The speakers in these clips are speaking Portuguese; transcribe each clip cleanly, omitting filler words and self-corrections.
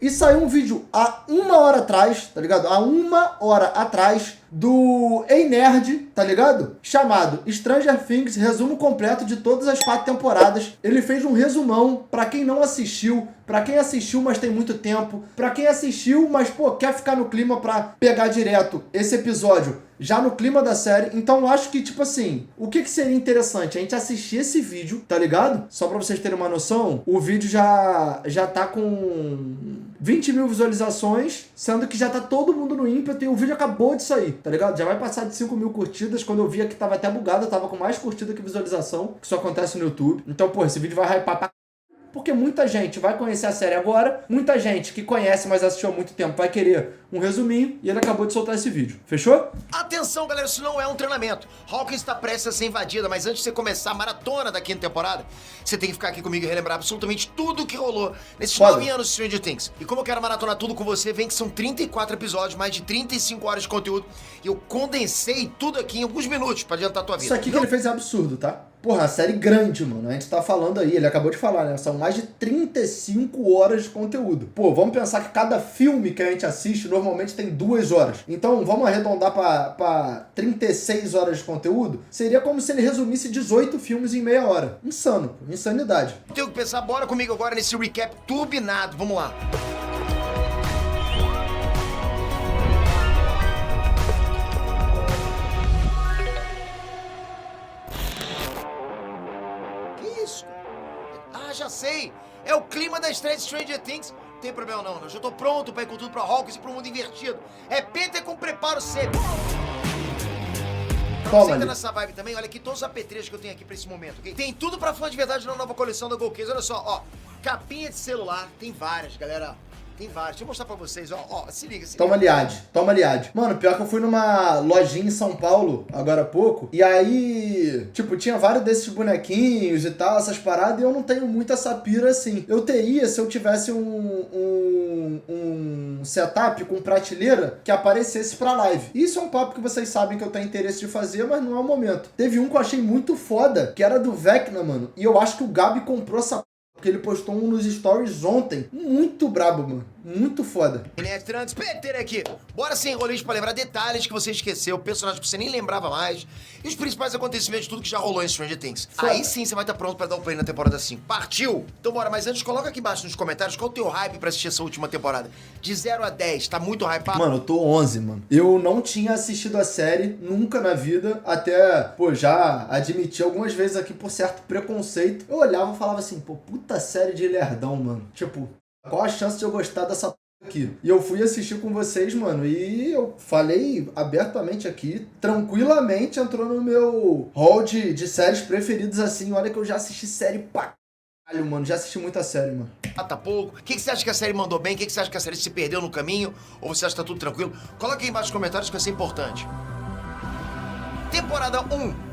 E saiu um vídeo há 1 hora atrás, tá ligado? Há 1 hora atrás do Ei Nerd, tá ligado? Chamado Stranger Things, resumo completo de todas as 4 temporadas. Ele fez um resumão pra quem não assistiu, pra quem assistiu, mas tem muito tempo, pra quem assistiu, mas, pô, quer ficar no clima pra pegar direto esse episódio já no clima da série. Então eu acho que, tipo assim, o que seria interessante? A gente assistir esse vídeo, tá ligado? Só pra vocês terem uma noção, o vídeo já tá com 20 mil visualizações, sendo que já tá todo mundo no ímpeto e o vídeo acabou de sair, tá ligado? Já vai passar de 5 mil curtidas. Quando eu via que tava até bugado, eu tava com mais curtida que visualização, que isso acontece no YouTube. Então, pô, esse vídeo vai hypar pra... Porque muita gente vai conhecer a série agora, muita gente que conhece, mas assistiu há muito tempo, vai querer um resuminho, e ele acabou de soltar esse vídeo. Fechou? Atenção, galera, isso não é um treinamento. Hawkins está prestes a ser invadida, mas antes de você começar a maratona da 5ª temporada, você tem que ficar aqui comigo e relembrar absolutamente tudo o que rolou nesses 9 anos de Stranger Things. E como eu quero maratonar tudo com você, vem que são 34 episódios, mais de 35 horas de conteúdo, e eu condensei tudo aqui em alguns minutos pra adiantar a tua vida. Isso aqui que ele fez é absurdo, tá? Porra, a série grande, mano. A gente tá falando aí, ele acabou de falar, né? São mais de 35 horas de conteúdo. Pô, vamos pensar que cada filme que a gente assiste normalmente tem 2 horas. Então, vamos arredondar pra 36 horas de conteúdo? Seria como se ele resumisse 18 filmes em meia hora. Insano, pô. Insanidade. Tenho que pensar, bora comigo agora nesse recap turbinado. Vamos lá. Já sei, é o clima da estreia de Stranger Things. Não tem problema não, eu já tô pronto pra ir com tudo pra Hawkins e pro mundo invertido. É Peter com preparo sempre. Pra você que tá nessa vibe também, olha aqui todos os apetrechos que eu tenho aqui pra esse momento, ok? Tem tudo pra fã de verdade na nova coleção da Go Case. Olha só, ó, capinha de celular, tem várias, galera. Tem várias. Deixa eu mostrar pra vocês, ó, se liga, Toma aliade. Mano, pior que eu fui numa lojinha em São Paulo, agora há pouco, e aí, tipo, tinha vários desses bonequinhos e tal, essas paradas, e eu não tenho muita essa pira assim. Eu teria se eu tivesse um setup com prateleira que aparecesse pra live. Isso é um papo que vocês sabem que eu tenho interesse de fazer, mas não é o momento. Teve um que eu achei muito foda, que era do Vecna, mano, e eu acho que o Gabi comprou essa... Porque ele postou um nos stories ontem. Muito brabo, mano. Muito foda. Peter aqui. Bora sem enrolismo pra lembrar detalhes que você esqueceu, personagens que você nem lembrava mais, e os principais acontecimentos de tudo que já rolou em Stranger Things. Foda. Aí sim você vai estar pronto pra dar o play na temporada 5. Partiu! Então bora, mas antes coloca aqui embaixo nos comentários qual o teu hype pra assistir essa última temporada. De 0 a 10, tá muito hypado? Mano, eu tô 11, mano. Eu não tinha assistido a série nunca na vida, até, pô, já admiti algumas vezes aqui por certo preconceito. Eu olhava e falava assim, pô, puta série de lerdão, mano. Tipo, qual a chance de eu gostar dessa aqui? E eu fui assistir com vocês, mano, e eu falei abertamente aqui, tranquilamente entrou no meu hall de séries preferidas, assim. Olha que eu já assisti série pra caralho, mano. Já assisti muita série, mano. Tá pouco. O que você acha que a série mandou bem? O que você acha que a série se perdeu no caminho? Ou você acha que tá tudo tranquilo? Coloca aí embaixo nos comentários que vai ser importante. Temporada 1.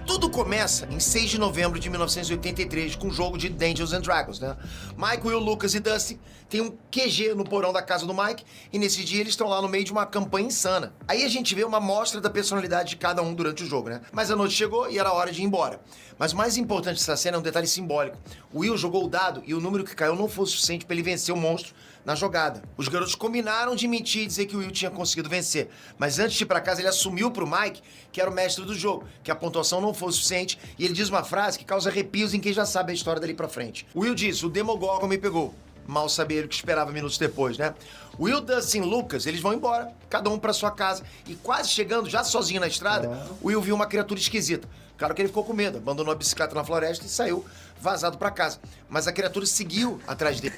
Tudo começa em 6 de novembro de 1983 com o jogo de Dungeons and Dragons, né? Mike, Will, Lucas e Dusty têm um QG no porão da casa do Mike e nesse dia eles estão lá no meio de uma campanha insana. Aí a gente vê uma amostra da personalidade de cada um durante o jogo, né? Mas a noite chegou e era hora de ir embora. Mas o mais importante dessa cena é um detalhe simbólico. O Will jogou o dado e o número que caiu não foi o suficiente para ele vencer o monstro na jogada. Os garotos combinaram de mentir e dizer que o Will tinha conseguido vencer. Mas antes de ir pra casa, ele assumiu pro Mike, que era o mestre do jogo, que a pontuação não foi o suficiente, e ele diz uma frase que causa arrepios em quem já sabe a história dali pra frente. O Will diz, o Demogorgon me pegou. Mal sabia ele o que esperava minutos depois, né? Will, Dustin e Lucas, eles vão embora, cada um pra sua casa. E quase chegando, já sozinho na estrada, o Will viu uma criatura esquisita. Claro que ele ficou com medo, abandonou a bicicleta na floresta e saiu vazado pra casa. Mas a criatura seguiu atrás dele.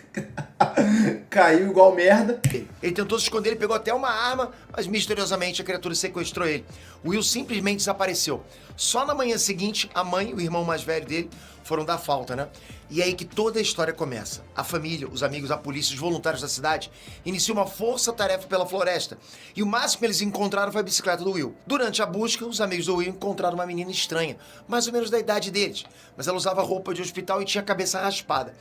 Caiu igual merda. Ele tentou se esconder, ele pegou até uma arma, mas misteriosamente a criatura sequestrou ele. O Will simplesmente desapareceu. Só na manhã seguinte, a mãe e o irmão mais velho dele foram dar falta, né? E é aí que toda a história começa. A família, os amigos, a polícia, os voluntários da cidade iniciam uma força-tarefa pela floresta. E o máximo que eles encontraram foi a bicicleta do Will. Durante a busca, os amigos do Will encontraram uma menina estranha, mais ou menos da idade deles. Mas ela usava roupa de hospital e tinha a cabeça raspada. espada.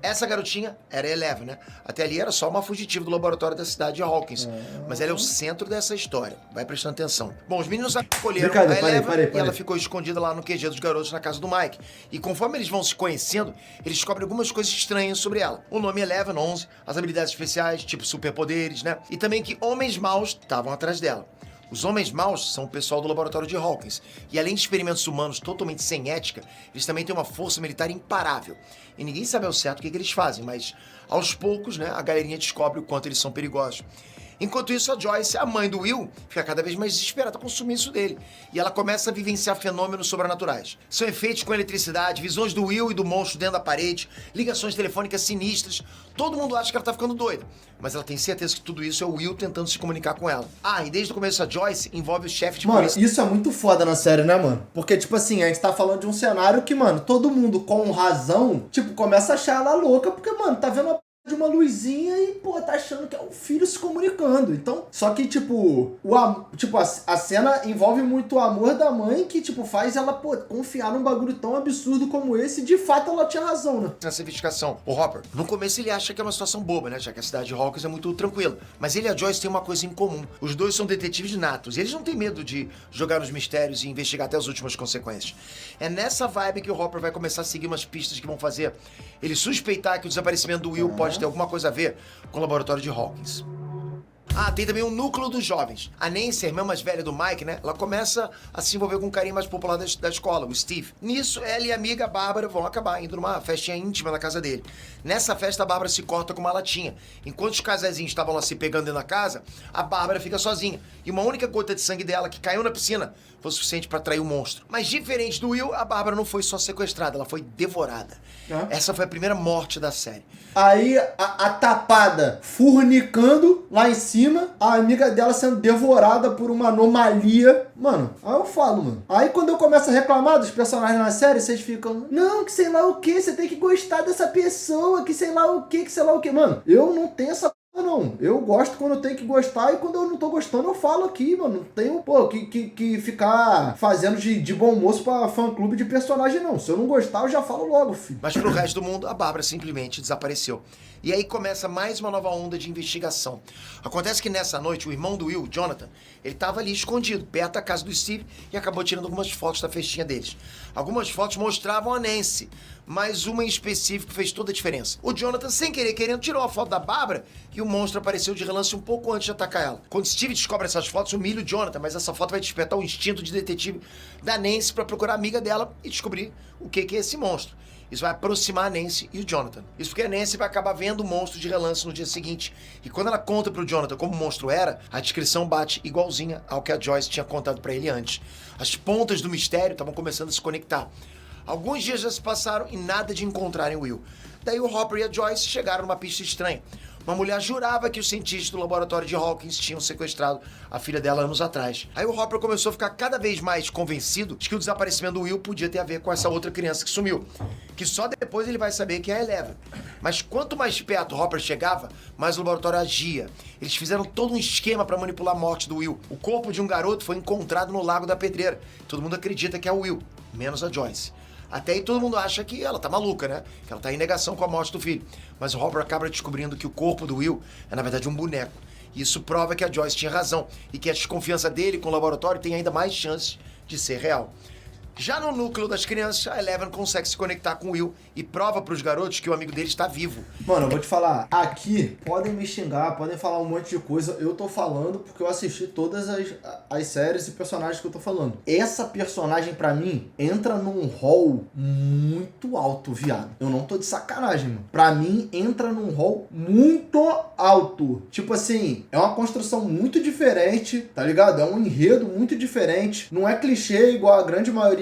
Essa garotinha era a Eleven, né? Até ali era só uma fugitiva do laboratório da cidade de Hawkins. Mas ela é o centro dessa história. Vai prestando atenção. Bom, os meninos acolheram a Eleven e ela ficou escondida lá no QG dos garotos na casa do Mike. E conforme eles vão se conhecendo, eles descobrem algumas coisas estranhas sobre ela. O nome Eleven, 11, as habilidades especiais, tipo superpoderes, né? E também que homens maus estavam atrás dela. Os homens maus são o pessoal do laboratório de Hawkins. E além de experimentos humanos totalmente sem ética, eles também têm uma força militar imparável. E ninguém sabe ao certo o que eles fazem, mas aos poucos, né, a galerinha descobre o quanto eles são perigosos. Enquanto isso, a Joyce, a mãe do Will, fica cada vez mais desesperada com o sumiço dele. E ela começa a vivenciar fenômenos sobrenaturais. São efeitos com eletricidade, visões do Will e do monstro dentro da parede, ligações telefônicas sinistras. Todo mundo acha que ela tá ficando doida. Mas ela tem certeza que tudo isso é o Will tentando se comunicar com ela. Ah, e desde o começo a Joyce envolve o chefe de polícia. Mano, isso é muito foda na série, né, mano? Porque, tipo assim, a gente tá falando de um cenário que, mano, todo mundo com razão, tipo, começa a achar ela louca, porque, mano, tá vendo de uma luzinha e, pô, tá achando que é o filho se comunicando. Então, só que, tipo, a cena envolve muito o amor da mãe que, tipo, faz ela, pô, confiar num bagulho tão absurdo como esse. E, de fato, ela tinha razão, né? Nessa investigação, o Hopper, no começo ele acha que é uma situação boba, né? Já que a cidade de Hawkins é muito tranquila. Mas ele e a Joyce têm uma coisa em comum. Os dois são detetives natos. E eles não têm medo de jogar nos mistérios e investigar até as últimas consequências. É nessa vibe que o Hopper vai começar a seguir umas pistas que vão fazer ele suspeitar que o desaparecimento do Will pode ter alguma coisa a ver com o laboratório de Hawkins. Ah, tem também o núcleo dos jovens. A Nancy, a irmã mais velha do Mike, né? Ela começa a se envolver com um carinha mais popular da escola, o Steve. Nisso, ela e a amiga Bárbara vão acabar indo numa festinha íntima na casa dele. Nessa festa, a Bárbara se corta com uma latinha. Enquanto os casazinhos estavam lá se pegando dentro da casa, a Bárbara fica sozinha. E uma única gota de sangue dela, que caiu na piscina, foi o suficiente pra atrair o monstro. Mas diferente do Will, a Bárbara não foi só sequestrada, ela foi devorada. Essa foi a primeira morte da série. Aí, a tapada fornicando lá em cima, a amiga dela sendo devorada por uma anomalia. Mano, aí eu falo, mano. Aí quando eu começo a reclamar dos personagens na série, vocês ficam, não, que sei lá o que, você tem que gostar dessa pessoa, que sei lá o que sei lá o que. Mano, eu não tenho essa não. Eu gosto quando eu tenho que gostar e quando eu não tô gostando eu falo aqui, mano. Não tenho, pô, que ficar fazendo de bom moço pra fã-clube de personagem, não. Se eu não gostar, eu já falo logo, filho. Mas pro resto do mundo, a Bárbara simplesmente desapareceu. E aí começa mais uma nova onda de investigação. Acontece que nessa noite, o irmão do Will, Jonathan, ele tava ali escondido, perto da casa do Steve, e acabou tirando algumas fotos da festinha deles. Algumas fotos mostravam a Nancy, mas uma em específico fez toda a diferença. O Jonathan, sem querer, tirou a foto da Bárbara e o monstro apareceu de relance um pouco antes de atacar ela. Quando Steve descobre essas fotos, humilha o Jonathan, mas essa foto vai despertar o instinto de detetive da Nancy pra procurar a amiga dela e descobrir o que é esse monstro. Isso vai aproximar a Nancy e o Jonathan. Isso porque a Nancy vai acabar vendo o monstro de relance no dia seguinte. E quando ela conta pro Jonathan como o monstro era, a descrição bate igualzinha ao que a Joyce tinha contado pra ele antes. As pontas do mistério estavam começando a se conectar. Alguns dias já se passaram e nada de encontrarem o Will. Daí o Hopper e a Joyce chegaram numa pista estranha. Uma mulher jurava que os cientistas do laboratório de Hawkins tinham sequestrado a filha dela anos atrás. Aí o Hopper começou a ficar cada vez mais convencido de que o desaparecimento do Will podia ter a ver com essa outra criança que sumiu. Que só depois ele vai saber que é a Eleven. Mas quanto mais perto o Hopper chegava, mais o laboratório agia. Eles fizeram todo um esquema para manipular a morte do Will. O corpo de um garoto foi encontrado no Lago da Pedreira. Todo mundo acredita que é o Will, menos a Joyce. Até aí todo mundo acha que ela tá maluca, né? Que ela tá em negação com a morte do filho. Mas o Hopper acaba descobrindo que o corpo do Will é, na verdade, um boneco. E isso prova que a Joyce tinha razão e que a desconfiança dele com o laboratório tem ainda mais chances de ser real. Já no núcleo das crianças, a Eleven consegue se conectar com o Will e prova pros garotos que o amigo dele está vivo. Mano, eu vou te falar, aqui podem me xingar, podem falar um monte de coisa, eu tô falando porque eu assisti todas as séries e personagens que eu tô falando. Essa personagem, pra mim, entra num rol muito alto, viado. Eu não tô de sacanagem, mano. Pra mim, entra num rol muito alto. Tipo assim, é uma construção muito diferente, tá ligado? É um enredo muito diferente. Não é clichê igual a grande maioria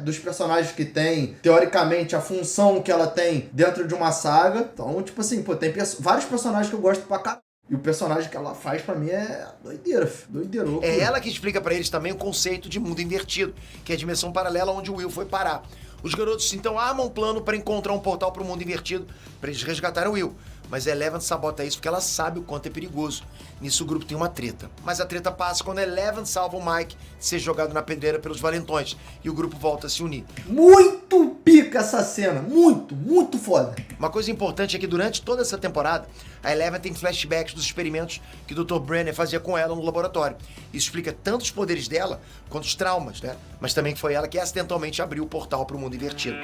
dos personagens que tem, teoricamente, a função que ela tem dentro de uma saga. Então, tipo assim, pô, tem vários personagens que eu gosto pra caralho. E o personagem que ela faz, pra mim, é doideira, filho. Doideira. É ela que explica pra eles também o conceito de mundo invertido, que é a dimensão paralela onde o Will foi parar. Os garotos, então, armam um plano pra encontrar um portal pro mundo invertido, pra eles resgatarem o Will. mas a Eleven sabota isso porque ela sabe o quanto é perigoso. Nisso o grupo tem uma treta. Mas a treta passa quando a Eleven salva o Mike de ser jogado na pedreira pelos valentões e o grupo volta a se unir. Muito pica essa cena, muito foda. Uma coisa importante é que durante toda essa temporada, a Eleven tem flashbacks dos experimentos que o Dr. Brenner fazia com ela no laboratório. Isso explica tanto os poderes dela quanto os traumas, né? Mas também foi ela que acidentalmente abriu o portal para o mundo invertido.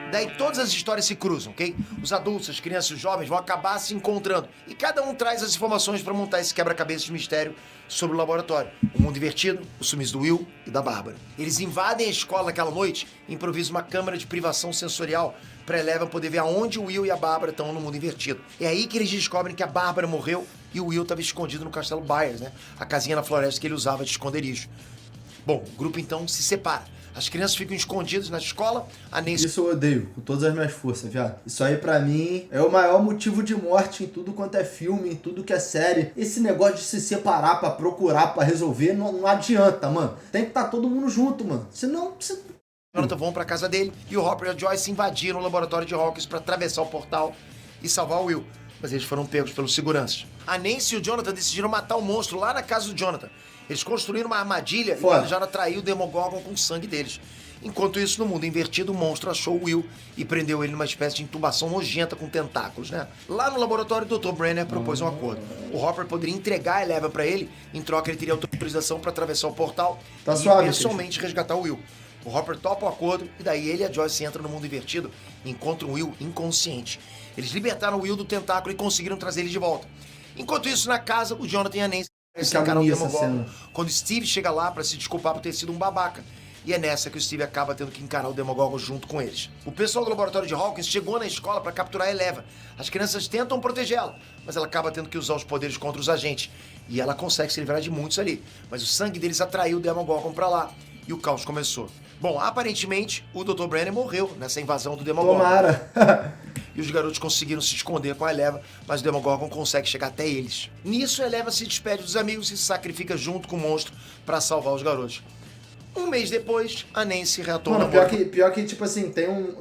Daí todas as histórias se cruzam, ok? Os adultos, as crianças e os jovens vão acabar se encontrando. E cada um traz as informações para montar esse quebra-cabeça de mistério sobre o laboratório. O mundo invertido, o sumiço do Will e da Bárbara. Eles invadem a escola naquela noite e improvisam uma câmera de privação sensorial para Eleven poder ver aonde o Will e a Bárbara estão no mundo invertido. É aí que eles descobrem que a Bárbara morreu e o Will estava escondido no Castelo Byers, né? A casinha na floresta que ele usava de esconderijo. Bom, o grupo então se separa. As crianças ficam escondidas na escola, a Nancy... Isso eu odeio, com todas as minhas forças, viado. Isso aí pra mim é o maior motivo de morte em tudo quanto é filme, em tudo que é série. Esse negócio de se separar pra procurar, pra resolver, não adianta, mano. Tem que estar todo mundo junto, mano. Senão... Jonathan vão pra casa dele e o Hopper e a Joyce invadiram o laboratório de Hawkins pra atravessar o portal e salvar o Will. Mas eles foram pegos pelos seguranças. A Nancy e o Jonathan decidiram matar o monstro lá na casa do Jonathan. Eles construíram uma armadilha e planejaram atrair o Demogorgon com o sangue deles. Enquanto isso, no mundo invertido, o monstro achou o Will e prendeu ele numa espécie de intubação nojenta com tentáculos, né? Lá no laboratório, o Dr. Brenner propôs um acordo. O Hopper poderia entregar a Eleven pra ele, em troca ele teria autorização pra atravessar o portal e pessoalmente resgatar o Will. O Hopper topa o acordo e daí ele e a Joyce entram no mundo invertido e encontram o Will inconsciente. Eles libertaram o Will do tentáculo e conseguiram trazer ele de volta. Enquanto isso, na casa, o Jonathan e a Nancy encaram o Demogorgon quando Steve chega lá pra se desculpar por ter sido um babaca. E é nessa que o Steve acaba tendo que encarar o Demogorgon junto com eles. O pessoal do laboratório de Hawkins chegou na escola para capturar a Eleven. As crianças tentam protegê-la, mas ela acaba tendo que usar os poderes contra os agentes. E ela consegue se livrar de muitos ali. Mas o sangue deles atraiu o Demogorgon pra lá. E o caos começou. Bom, aparentemente, o Dr. Brenner morreu nessa invasão do Demogorgon. Tomara! E os garotos conseguiram se esconder com a Eleven, mas o Demogorgon consegue chegar até eles. Nisso, a Eleven se despede dos amigos e se sacrifica junto com o monstro para salvar os garotos. Um mês depois, a Nancy retorna. Mano, pior que, tipo assim, tem um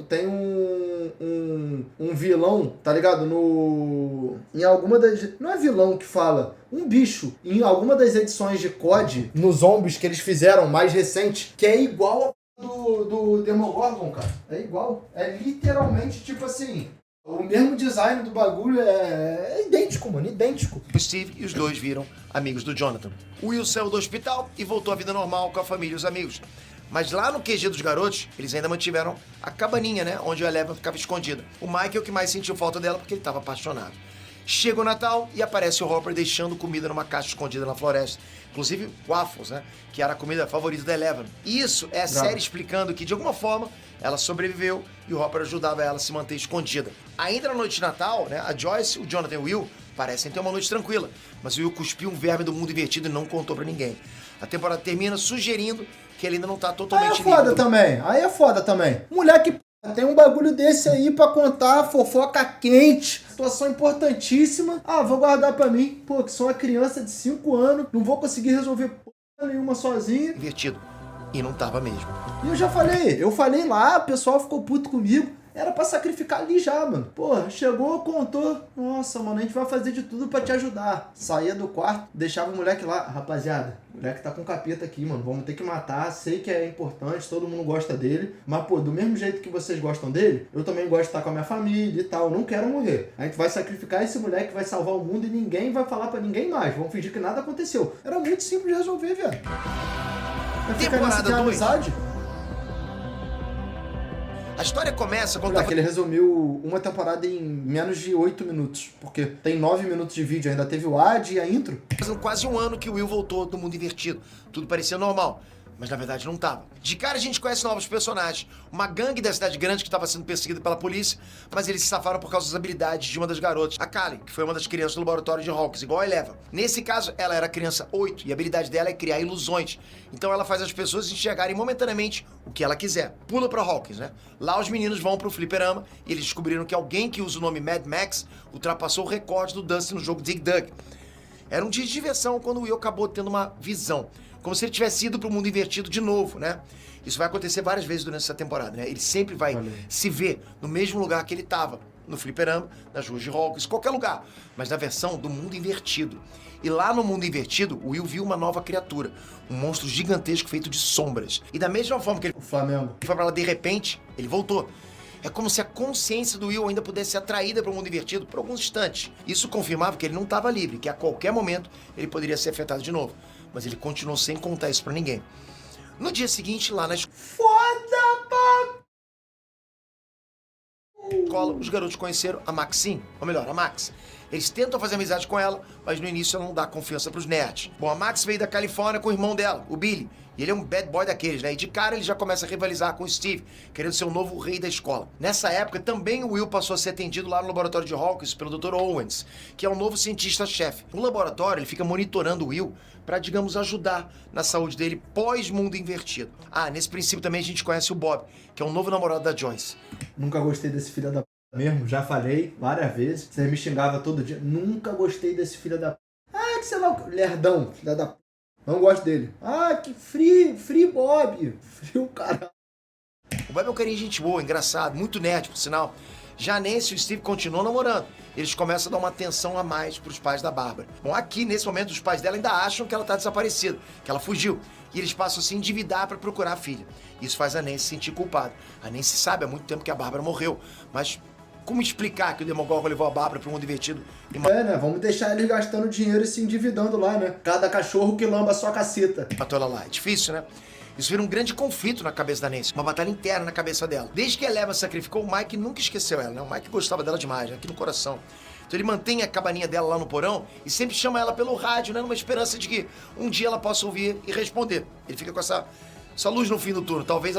vilão, tá ligado? Em alguma das... Não é vilão que fala, um bicho. Em alguma das edições de COD, nos zombies que eles fizeram mais recente, que é igual do Demogorgon, cara. É igual. É literalmente, tipo assim... O mesmo design do bagulho é idêntico, mano, idêntico. O Steve e os dois viram amigos do Jonathan. O Will saiu do hospital e voltou à vida normal com a família e os amigos. Mas lá no QG dos garotos, eles ainda mantiveram a cabaninha, né? Onde a Eleven ficava escondida. O Mike é o que mais sentiu falta dela porque ele estava apaixonado. Chega o Natal e aparece o Hopper deixando comida numa caixa escondida na floresta. Inclusive waffles, né? Que era a comida favorita da Eleven. E isso é a série explicando que, de alguma forma, ela sobreviveu e o Hopper ajudava ela a se manter escondida. Ainda na noite de Natal, né? A Joyce, o Jonathan e o Will parecem ter uma noite tranquila. Mas o Will cuspiu um verme do mundo invertido e não contou pra ninguém. A temporada termina sugerindo que ele ainda não tá totalmente livre. Aí é foda também. Mulher que tem um bagulho desse aí pra contar, fofoca quente, situação importantíssima. Ah, vou guardar pra mim. Pô, que sou uma criança de 5 anos, não vou conseguir resolver porra nenhuma sozinho. Invertido. E não tava mesmo. E eu falei lá, o pessoal ficou puto comigo. Era pra sacrificar ali já, mano. Porra, chegou, contou. Nossa, mano, a gente vai fazer de tudo pra te ajudar. Saía do quarto, deixava o moleque lá. Rapaziada, o moleque tá com capeta aqui, mano. Vamos ter que matar. Sei que é importante, todo mundo gosta dele. Mas, pô, do mesmo jeito que vocês gostam dele, eu também gosto de estar com a minha família e tal. Não quero morrer. A gente vai sacrificar esse moleque, vai salvar o mundo e ninguém vai falar pra ninguém mais. Vamos fingir que nada aconteceu. Era muito simples de resolver, velho. Vai ficar nessa de amizade. A história começa quando... Que ele resumiu uma temporada em menos de 8 minutos. Porque tem 9 minutos de vídeo, ainda teve o ad e a intro. Fazendo quase um ano que o Will voltou do mundo invertido. Tudo parecia normal, mas na verdade não tava. De cara a gente conhece novos personagens. Uma gangue da cidade grande que estava sendo perseguida pela polícia, mas eles se safaram por causa das habilidades de uma das garotas, a Callie, que foi uma das crianças do laboratório de Hawkins, igual a Eleven. Nesse caso, ela era criança 8 e a habilidade dela é criar ilusões. Então ela faz as pessoas enxergarem momentaneamente o que ela quiser. Pula pra Hawkins, né? Lá os meninos vão pro fliperama e eles descobriram que alguém que usa o nome Mad Max ultrapassou o recorde do Dusty no jogo Dig Dug. Era um dia de diversão quando o Will acabou tendo uma visão. Como se ele tivesse ido pro mundo invertido de novo, né? Isso vai acontecer várias vezes durante essa temporada, né? Ele sempre vai se ver no mesmo lugar que ele tava. no fliperama, nas ruas de Hawkins, qualquer lugar, mas na versão do mundo invertido. E lá no mundo invertido, o Will viu uma nova criatura, um monstro gigantesco feito de sombras. E da mesma forma que ele O Flamengo. foi pra lá de repente, ele voltou. É como se a consciência do Will ainda pudesse ser atraída para o mundo invertido por alguns instantes. Isso confirmava que ele não estava livre, que a qualquer momento ele poderia ser afetado de novo. Mas ele continuou sem contar isso para ninguém. No dia seguinte, lá na Foda pra... escola, os garotos conheceram a Maxine, ou melhor, a Max. Eles tentam fazer amizade com ela, mas no início ela não dá confiança pros nerds. Bom, a Max veio da Califórnia com o irmão dela, o Billy. E ele é um bad boy daqueles, né? E de cara ele já começa a rivalizar com o Steve, querendo ser o novo rei da escola. Nessa época, também o Will passou a ser atendido lá no laboratório de Hawkins pelo Dr. Owens, que é o novo cientista-chefe. No laboratório, ele fica monitorando o Will pra, digamos, ajudar na saúde dele pós-mundo invertido. Ah, nesse princípio também a gente conhece o Bob, que é o novo namorado da Joyce. Nunca gostei desse filho da p... mesmo, já falei várias vezes. Você me xingava todo dia. Nunca gostei desse filho da p... Ah, que sei lá, lerdão, filho da p... Não gosto dele. Ah, que free Bob. Frio, caralho. O Bob é um carinha de gente boa, engraçado, muito nerd, por sinal. Já Nancy e o Steve continuam namorando. Eles começam a dar uma atenção a mais pros pais da Bárbara. Bom, aqui, nesse momento, os pais dela ainda acham que ela tá desaparecida, que ela fugiu. E eles passam a se endividar pra procurar a filha. Isso faz a Nancy se sentir culpada. A Nancy sabe há muito tempo que a Bárbara morreu, mas como explicar que o Demogorgon levou a Bárbara pro mundo invertido e É, né? Vamos deixar eles gastando dinheiro e se endividando lá, né? Cada cachorro que lamba a sua caceta. matou ela lá? É difícil, né? Isso vira um grande conflito na cabeça da Nancy, uma batalha interna na cabeça dela. Desde que a Eleven sacrificou, o Mike nunca esqueceu ela, né? O Mike gostava dela demais, né? Aqui no coração. Então ele mantém a cabaninha dela lá no porão e sempre chama ela pelo rádio, né? Numa esperança de que um dia ela possa ouvir e responder. Ele fica com essa luz no fim do turno. Talvez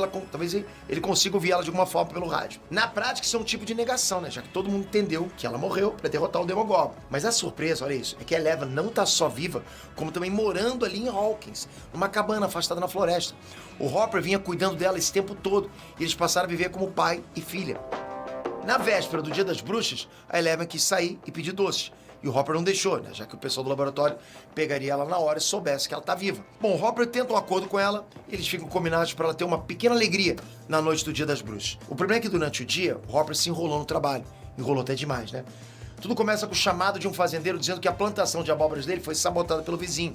ele consiga ouvir ela de alguma forma pelo rádio. Na prática, isso é um tipo de negação, né? Já que todo mundo entendeu que ela morreu pra derrotar o Demogorgon. Mas a surpresa, olha isso, é que a Eleven não tá só viva, como também morando ali em Hawkins, numa cabana afastada na floresta. O Hopper vinha cuidando dela esse tempo todo e eles passaram a viver como pai e filha. Na véspera do Dia das Bruxas, a Eleven quis sair e pedir doces. E o Hopper não deixou, né? Já que o pessoal do laboratório pegaria ela na hora e soubesse que ela tá viva. Bom, o Hopper tenta um acordo com ela, e eles ficam combinados para ela ter uma pequena alegria na noite do Dia das Bruxas. O problema é que durante o dia, o Hopper se enrolou no trabalho. Enrolou até demais, né? Tudo começa com o chamado de um fazendeiro dizendo que a plantação de abóboras dele foi sabotada pelo vizinho.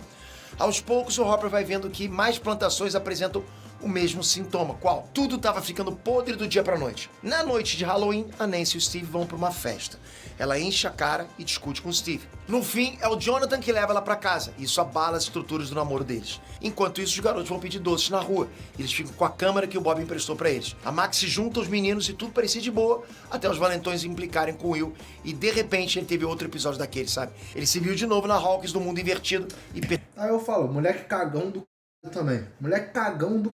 Aos poucos, o Hopper vai vendo que mais plantações apresentam o mesmo sintoma. Qual? Tudo estava ficando podre do dia pra noite. Na noite de Halloween, a Nancy e o Steve vão pra uma festa. Ela enche a cara e discute com o Steve. No fim, é o Jonathan que leva ela pra casa. Isso abala as estruturas do namoro deles. Enquanto isso, os garotos vão pedir doces na rua. Eles ficam com a câmera que o Bob emprestou pra eles. A Max se junta aos meninos e tudo parecia de boa, até os valentões implicarem com o Will. E de repente, ele teve outro episódio daquele, sabe? Ele se viu de novo na Hawkins do mundo invertido e... Aí eu falo, moleque cagão do c... também. Moleque cagão do c...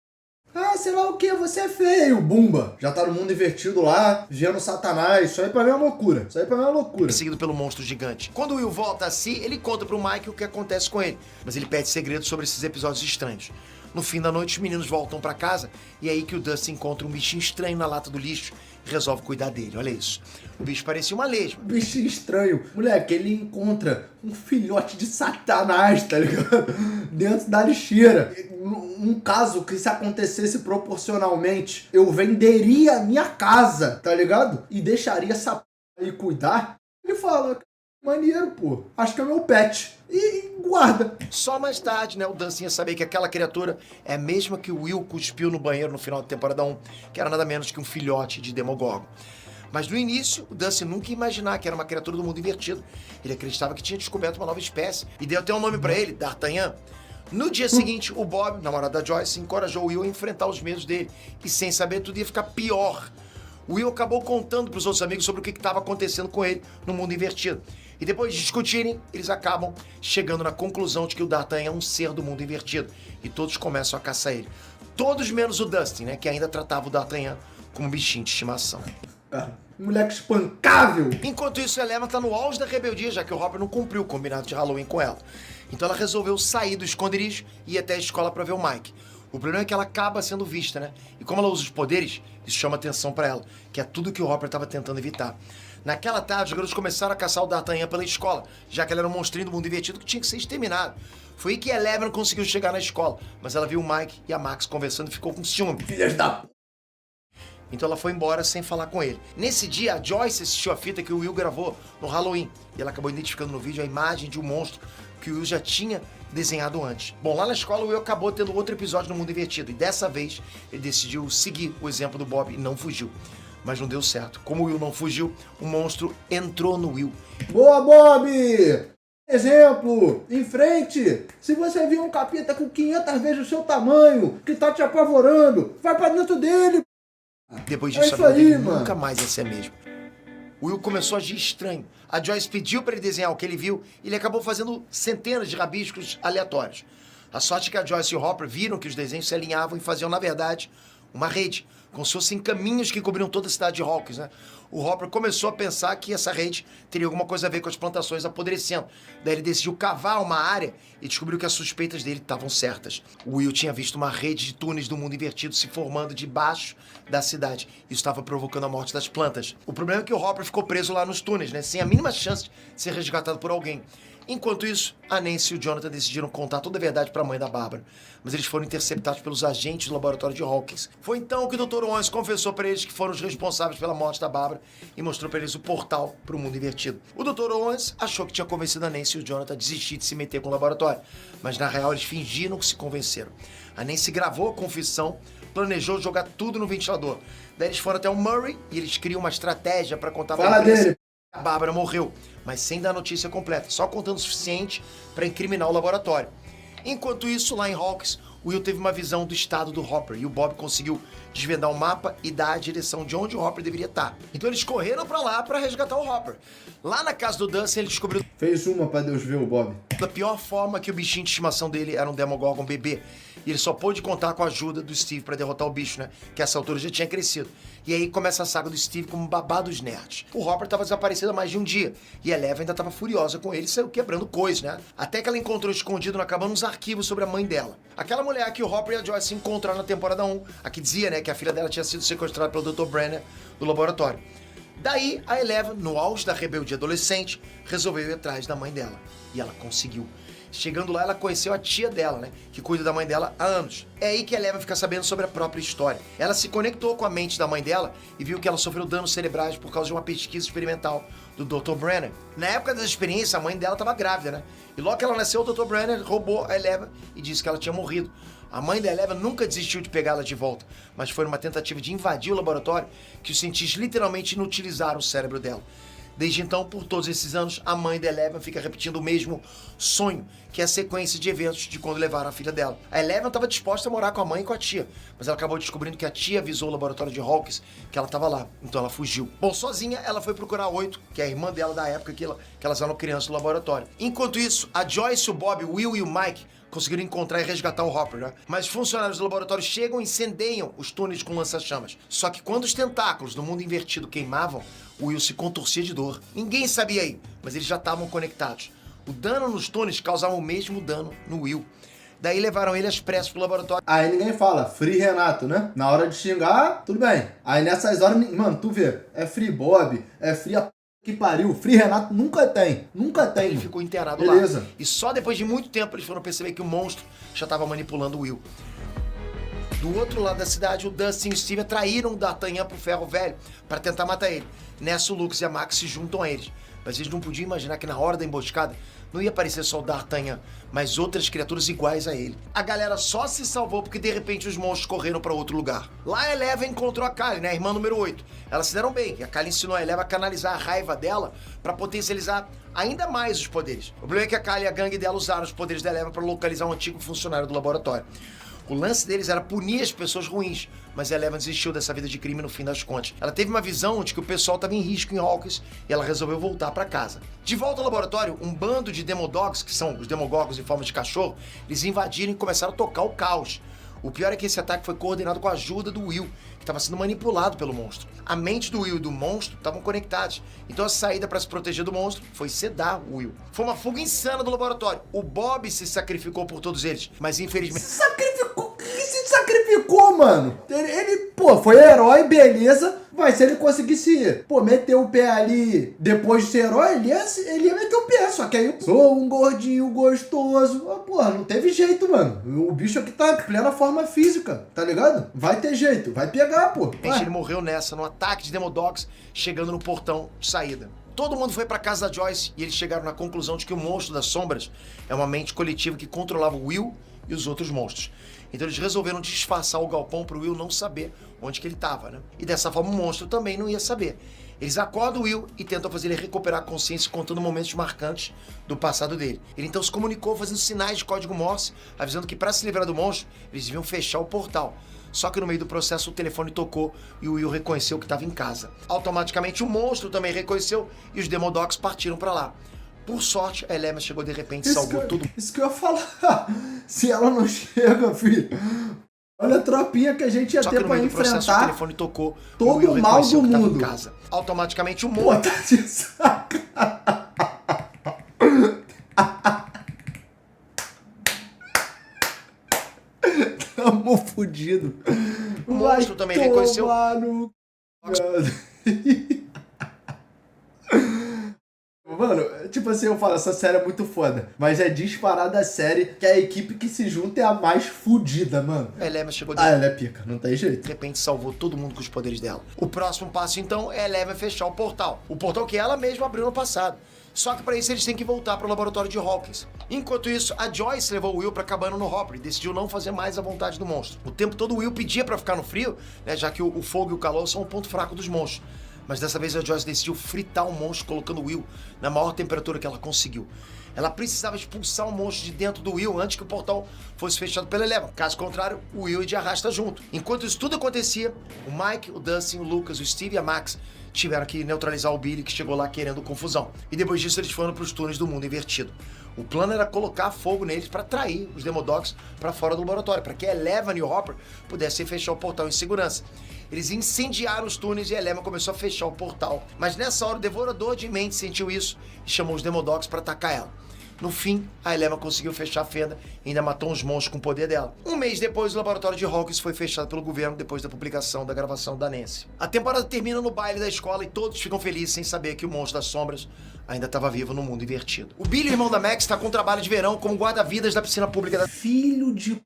Ah, sei lá o que, você é feio, bumba. Já tá no mundo invertido lá, vendo Satanás. Isso aí pra mim é uma loucura. Isso aí pra mim é uma loucura. Seguido pelo monstro gigante. Quando o Will volta a si, ele conta pro Mike o que acontece com ele. Mas ele pede segredos sobre esses episódios estranhos. No fim da noite, os meninos voltam pra casa e é aí que o Dusty encontra um bichinho estranho na lata do lixo e resolve cuidar dele. Olha isso. O bicho parecia uma lesma. Bichinho estranho. Moleque, ele encontra um filhote de Satanás, tá ligado? Dentro da lixeira. Um caso que se acontecesse proporcionalmente, eu venderia a minha casa, tá ligado? E deixaria essa p... aí cuidar. Ele fala, maneiro, pô. Acho que é meu pet. E guarda. Só mais tarde, né, o Dusty ia saber que aquela criatura é a mesma que o Will cuspiu no banheiro no final da temporada 1, que era nada menos que um filhote de Demogorgon. Mas no início, o Dusty nunca ia imaginar que era uma criatura do mundo invertido. Ele acreditava que tinha descoberto uma nova espécie e deu até um nome pra ele, D'Artagnan. No dia seguinte, o Bob, namorado da Joyce, encorajou o Will a enfrentar os medos dele. E sem saber, tudo ia ficar pior. O Will acabou contando pros outros amigos sobre o que estava acontecendo com ele no mundo invertido. E depois de discutirem, eles acabam chegando na conclusão de que o D'Artagnan é um ser do mundo invertido. E todos começam a caçar ele. Todos menos o Dustin, né, que ainda tratava o D'Artagnan como um bichinho de estimação. Moleque espancável. Enquanto isso, a Eleven tá no auge da rebeldia, já que o Hopper não cumpriu o combinado de Halloween com ela. Então ela resolveu sair do esconderijo e ir até a escola pra ver o Mike. O problema é que ela acaba sendo vista, né? E como ela usa os poderes, isso chama atenção pra ela, que é tudo que o Hopper tava tentando evitar. Naquela tarde, os garotos começaram a caçar o D'Artagnan pela escola, já que ele era um monstrinho do mundo invertido que tinha que ser exterminado. Foi aí que a Eleven conseguiu chegar na escola, mas ela viu o Mike e a Max conversando e ficou com ciúme. Filhas da p... Então ela foi embora sem falar com ele. Nesse dia, a Joyce assistiu a fita que o Will gravou no Halloween. E ela acabou identificando no vídeo a imagem de um monstro que o Will já tinha desenhado antes. Bom, lá na escola o Will acabou tendo outro episódio no Mundo Invertido. E dessa vez ele decidiu seguir o exemplo do Bob e não fugiu. Mas não deu certo. Como o Will não fugiu, o monstro entrou no Will. Boa, Bob! Exemplo, em frente, se você viu um capeta com 500 vezes o seu tamanho, que tá te apavorando, vai pra dentro dele. Depois disso, a vida dele nunca mais ia ser a mesma. O Will começou a agir estranho. A Joyce pediu para ele desenhar o que ele viu e ele acabou fazendo centenas de rabiscos aleatórios. A sorte é que a Joyce e o Hopper viram que os desenhos se alinhavam e faziam, na verdade, uma rede, como se fossem caminhos que cobriam toda a cidade de Hawkins, né? O Hopper começou a pensar que essa rede teria alguma coisa a ver com as plantações apodrecendo. Daí ele decidiu cavar uma área e descobriu que as suspeitas dele estavam certas. O Will tinha visto uma rede de túneis do mundo invertido se formando debaixo da cidade. Isso estava provocando a morte das plantas. O problema é que o Hopper ficou preso lá nos túneis, né? Sem a mínima chance de ser resgatado por alguém. Enquanto isso, a Nancy e o Jonathan decidiram contar toda a verdade para a mãe da Bárbara, mas eles foram interceptados pelos agentes do laboratório de Hawkins. Foi então que o Dr. Owens confessou para eles que foram os responsáveis pela morte da Bárbara e mostrou para eles o portal para o mundo invertido. O Dr. Owens achou que tinha convencido a Nancy e o Jonathan a desistir de se meter com o laboratório, mas na real eles fingiram que se convenceram. A Nancy gravou a confissão, planejou jogar tudo no ventilador. Daí eles foram até o Murray e eles criam uma estratégia para contar para ele. A Bárbara morreu, mas sem dar a notícia completa, só contando o suficiente para incriminar o laboratório. Enquanto isso, lá em Hawkins, o Will teve uma visão do estado do Hopper e o Bob conseguiu desvendar o mapa e dar a direção de onde o Hopper deveria estar. Então eles correram para lá para resgatar o Hopper. Lá na casa do Dustin, ele descobriu... Fez uma pra Deus ver o Bob. Da pior forma que o bichinho de estimação dele era um Demogorgon bebê. E ele só pôde contar com a ajuda do Steve para derrotar o bicho, né? Que a essa altura já tinha crescido. E aí começa a saga do Steve como babá dos nerds. O Hopper estava desaparecido há mais de um dia. E a Eleven ainda estava furiosa com ele, saiu quebrando coisas, né? Até que ela encontrou escondido na cabana uns arquivos sobre a mãe dela. Aquela mulher que o Hopper e a Joyce se encontraram na temporada 1. A que dizia, né, que a filha dela tinha sido sequestrada pelo Dr. Brenner do laboratório. Daí, a Eleven, no auge da rebeldia adolescente, resolveu ir atrás da mãe dela. E ela conseguiu. Chegando lá, ela conheceu a tia dela, né? Que cuida da mãe dela há anos. É aí que a Eleven fica sabendo sobre a própria história. Ela se conectou com a mente da mãe dela e viu que ela sofreu danos cerebrais por causa de uma pesquisa experimental do Dr. Brenner. Na época da experiência, a mãe dela estava grávida, né? E logo que ela nasceu, o Dr. Brenner roubou a Eleven e disse que ela tinha morrido. A mãe da Eleven nunca desistiu de pegá-la de volta, mas foi numa tentativa de invadir o laboratório que os cientistas literalmente inutilizaram o cérebro dela. Desde então, por todos esses anos, a mãe da Eleven fica repetindo o mesmo sonho, que é a sequência de eventos de quando levaram a filha dela. A Eleven estava disposta a morar com a mãe e com a tia, mas ela acabou descobrindo que a tia avisou o laboratório de Hawkins que ela estava lá, então ela fugiu. Bom, sozinha, ela foi procurar a 8, que é a irmã dela da época que elas eram crianças no laboratório. Enquanto isso, a Joyce, o Bob, o Will e o Mike conseguiram encontrar e resgatar o Hopper, né? Mas os funcionários do laboratório chegam e incendeiam os túneis com lança-chamas. Só que quando os tentáculos do mundo invertido queimavam, o Will se contorcia de dor. Ninguém sabia aí, mas eles já estavam conectados. O dano nos túneis causava o mesmo dano no Will. Daí levaram ele às pressas pro laboratório. Aí ninguém fala, Free Renato, né? Na hora de xingar, tudo bem. Aí nessas horas, mano, tu vê, é Free Bob, é Free a que pariu. Free Renato nunca tem. Nunca tem. Ele ficou internado Beleza. lá. E só depois de muito tempo eles foram perceber que o monstro já estava manipulando o Will. Do outro lado da cidade, o Dustin e o Steve atraíram o D'Artagnan pro ferro velho para tentar matar ele. Nessa, o Lucas e a Max se juntam a eles. Mas eles não podiam imaginar que na hora da emboscada não ia aparecer só o D'Artagnan, mas outras criaturas iguais a ele. A galera só se salvou porque de repente os monstros correram para outro lugar. Lá a Eleven encontrou a Kylie, né, a irmã número 8. Elas se deram bem, e a Kylie ensinou a Eleven a canalizar a raiva dela para potencializar ainda mais os poderes. O problema é que a Kylie e a gangue dela usaram os poderes da Eleven para localizar um antigo funcionário do laboratório. O lance deles era punir as pessoas ruins, mas a Eleven desistiu dessa vida de crime no fim das contas. Ela teve uma visão de que o pessoal estava em risco em Hawkins e ela resolveu voltar para casa. De volta ao laboratório, um bando de Demodogs, que são os Demogorgons em forma de cachorro, eles invadiram e começaram a tocar o caos. O pior é que esse ataque foi coordenado com a ajuda do Will, que estava sendo manipulado pelo monstro. A mente do Will e do monstro estavam conectadas, então a saída para se proteger do monstro foi sedar o Will. Foi uma fuga insana do laboratório. O Bob se sacrificou por todos eles, mas infelizmente... Sacrificou? Que se sacrificou, mano. Pô, foi herói, beleza. Mas se ele conseguisse, pô, meter o pé ali depois de ser herói, ele ia meter o pé. Só que aí, sou um gordinho gostoso. Pô, não teve jeito, mano. O bicho aqui tá em plena forma física, tá ligado? Vai ter jeito, vai pegar, pô. Ele morreu nessa, no ataque de Demodogs, chegando no portão de saída. Todo mundo foi pra casa da Joyce e eles chegaram na conclusão de que o monstro das sombras é uma mente coletiva que controlava o Will e os outros monstros. Então eles resolveram disfarçar o galpão pro Will não saber onde que ele tava, né? E dessa forma o monstro também não ia saber. Eles acordam o Will e tentam fazer ele recuperar a consciência contando momentos marcantes do passado dele. Ele então se comunicou fazendo sinais de código Morse, avisando que para se livrar do monstro, eles deviam fechar o portal. Só que no meio do processo o telefone tocou e o Will reconheceu que estava em casa. Automaticamente o monstro também reconheceu e os Demodogs partiram para lá. Por sorte, a Elema chegou de repente e salvou tudo. Isso que eu ia falar. Se ela não chega, filho. Olha a tropinha que a gente ia ter pra enfrentar. O telefone tocou, todo o mal do mundo. Em casa. Automaticamente o monstro. Pô, tá de sacanagem. Tamo fudido. O monstro também reconheceu. Mano, tipo assim, eu falo, essa série é muito foda. Mas é disparada a série que a equipe que se junta é a mais fudida, mano. A Eleven chegou ela é pica, não tem jeito. De repente salvou todo mundo com os poderes dela. O próximo passo, então, é a Eleven fechar o portal. O portal que ela mesma abriu no passado. Só que para isso eles têm que voltar para o laboratório de Hawkins. Enquanto isso, a Joyce levou o Will pra cabana no Hopper e decidiu não fazer mais a vontade do monstro. O tempo todo o Will pedia para ficar no frio, né, já que o fogo e o calor são o ponto fraco dos monstros. Mas dessa vez a Joyce decidiu fritar o monstro, colocando o Will na maior temperatura que ela conseguiu. Ela precisava expulsar o monstro de dentro do Will antes que o portal fosse fechado pela Eleven. Caso contrário, o Will ia de arrasta junto. Enquanto isso tudo acontecia, o Mike, o Dustin, o Lucas, o Steve e a Max tiveram que neutralizar o Billy, que chegou lá querendo confusão. E depois disso eles foram para os túneis do mundo invertido. O plano era colocar fogo neles para atrair os Demodogs para fora do laboratório, para que a Eleven e o Hopper pudessem fechar o portal em segurança. Eles incendiaram os túneis e a Eleven começou a fechar o portal. Mas nessa hora o Devorador de Mentes sentiu isso e chamou os Demodogs para atacar ela. No fim, a Eleven conseguiu fechar a fenda e ainda matou uns monstros com o poder dela. Um mês depois, o laboratório de Hawkins foi fechado pelo governo depois da publicação da gravação da Nancy. A temporada termina no baile da escola e todos ficam felizes sem saber que o monstro das sombras ainda estava vivo no mundo invertido. O Billy, irmão da Max, está com trabalho de verão como guarda-vidas da piscina pública da filho de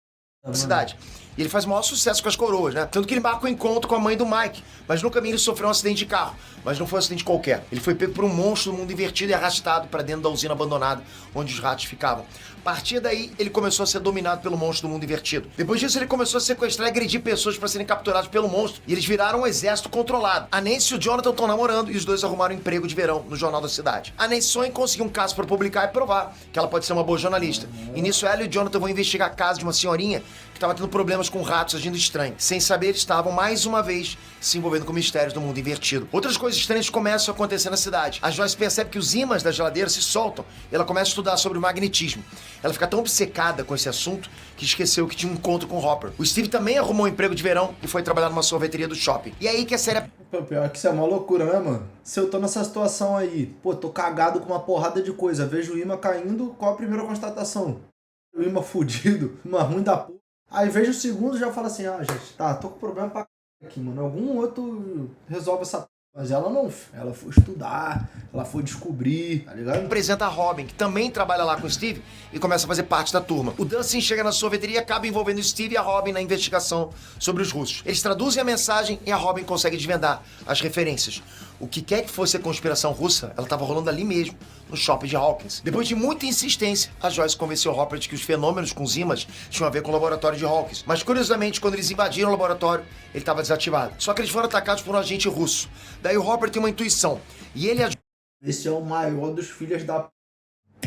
cidade. E ele faz o maior sucesso com as coroas, né? Tanto que ele marca um encontro com a mãe do Mike. Mas no caminho ele sofreu um acidente de carro. Mas não foi um acidente qualquer. Ele foi pego por um monstro do mundo invertido e arrastado para dentro da usina abandonada, onde os ratos ficavam. A partir daí, ele começou a ser dominado pelo monstro do mundo invertido. Depois disso, ele começou a sequestrar e agredir pessoas para serem capturadas pelo monstro. E eles viraram um exército controlado. A Nancy e o Jonathan estão namorando e os dois arrumaram um emprego de verão no jornal da cidade. A Nancy sonha em conseguir um caso para publicar e provar que ela pode ser uma boa jornalista. E nisso, ela e o Jonathan vão investigar a casa de uma senhorinha que estava tendo problemas com ratos agindo estranho. Sem saber, eles estavam, mais uma vez, se envolvendo com mistérios do mundo invertido. Outras coisas estranhas começam a acontecer na cidade. A Joyce percebe que os ímãs da geladeira se soltam e ela começa a estudar sobre o magnetismo. Ela fica tão obcecada com esse assunto que esqueceu que tinha um encontro com o Hopper. O Steve também arrumou um emprego de verão e foi trabalhar numa sorveteria do shopping. E aí que a série... Pô, pior que isso é uma loucura, né, mano? Se eu tô nessa situação aí, pô, tô cagado com uma porrada de coisa, vejo o imã caindo, qual a primeira constatação? O imã fudido, imã ruim da porra. Aí vejo o segundo e já falo assim, gente, tá, tô com problema pra aqui, mano. Algum outro resolve essa porra. Mas ela não, ela foi estudar, ela foi descobrir, tá ligado? Apresenta a Robin, que também trabalha lá com o Steve e começa a fazer parte da turma. O Dustin chega na sorveteria e acaba envolvendo o Steve e a Robin na investigação sobre os russos. Eles traduzem a mensagem e a Robin consegue desvendar as referências. O que quer que fosse a conspiração russa, ela estava rolando ali mesmo, no shopping de Hawkins. Depois de muita insistência, a Joyce convenceu o Hopper de que os fenômenos com os ímãs tinham a ver com o laboratório de Hawkins. Mas, curiosamente, quando eles invadiram o laboratório, ele estava desativado. Só que eles foram atacados por um agente russo. Daí o Hopper tem uma intuição. E ele e a Esse é o maior dos filhos da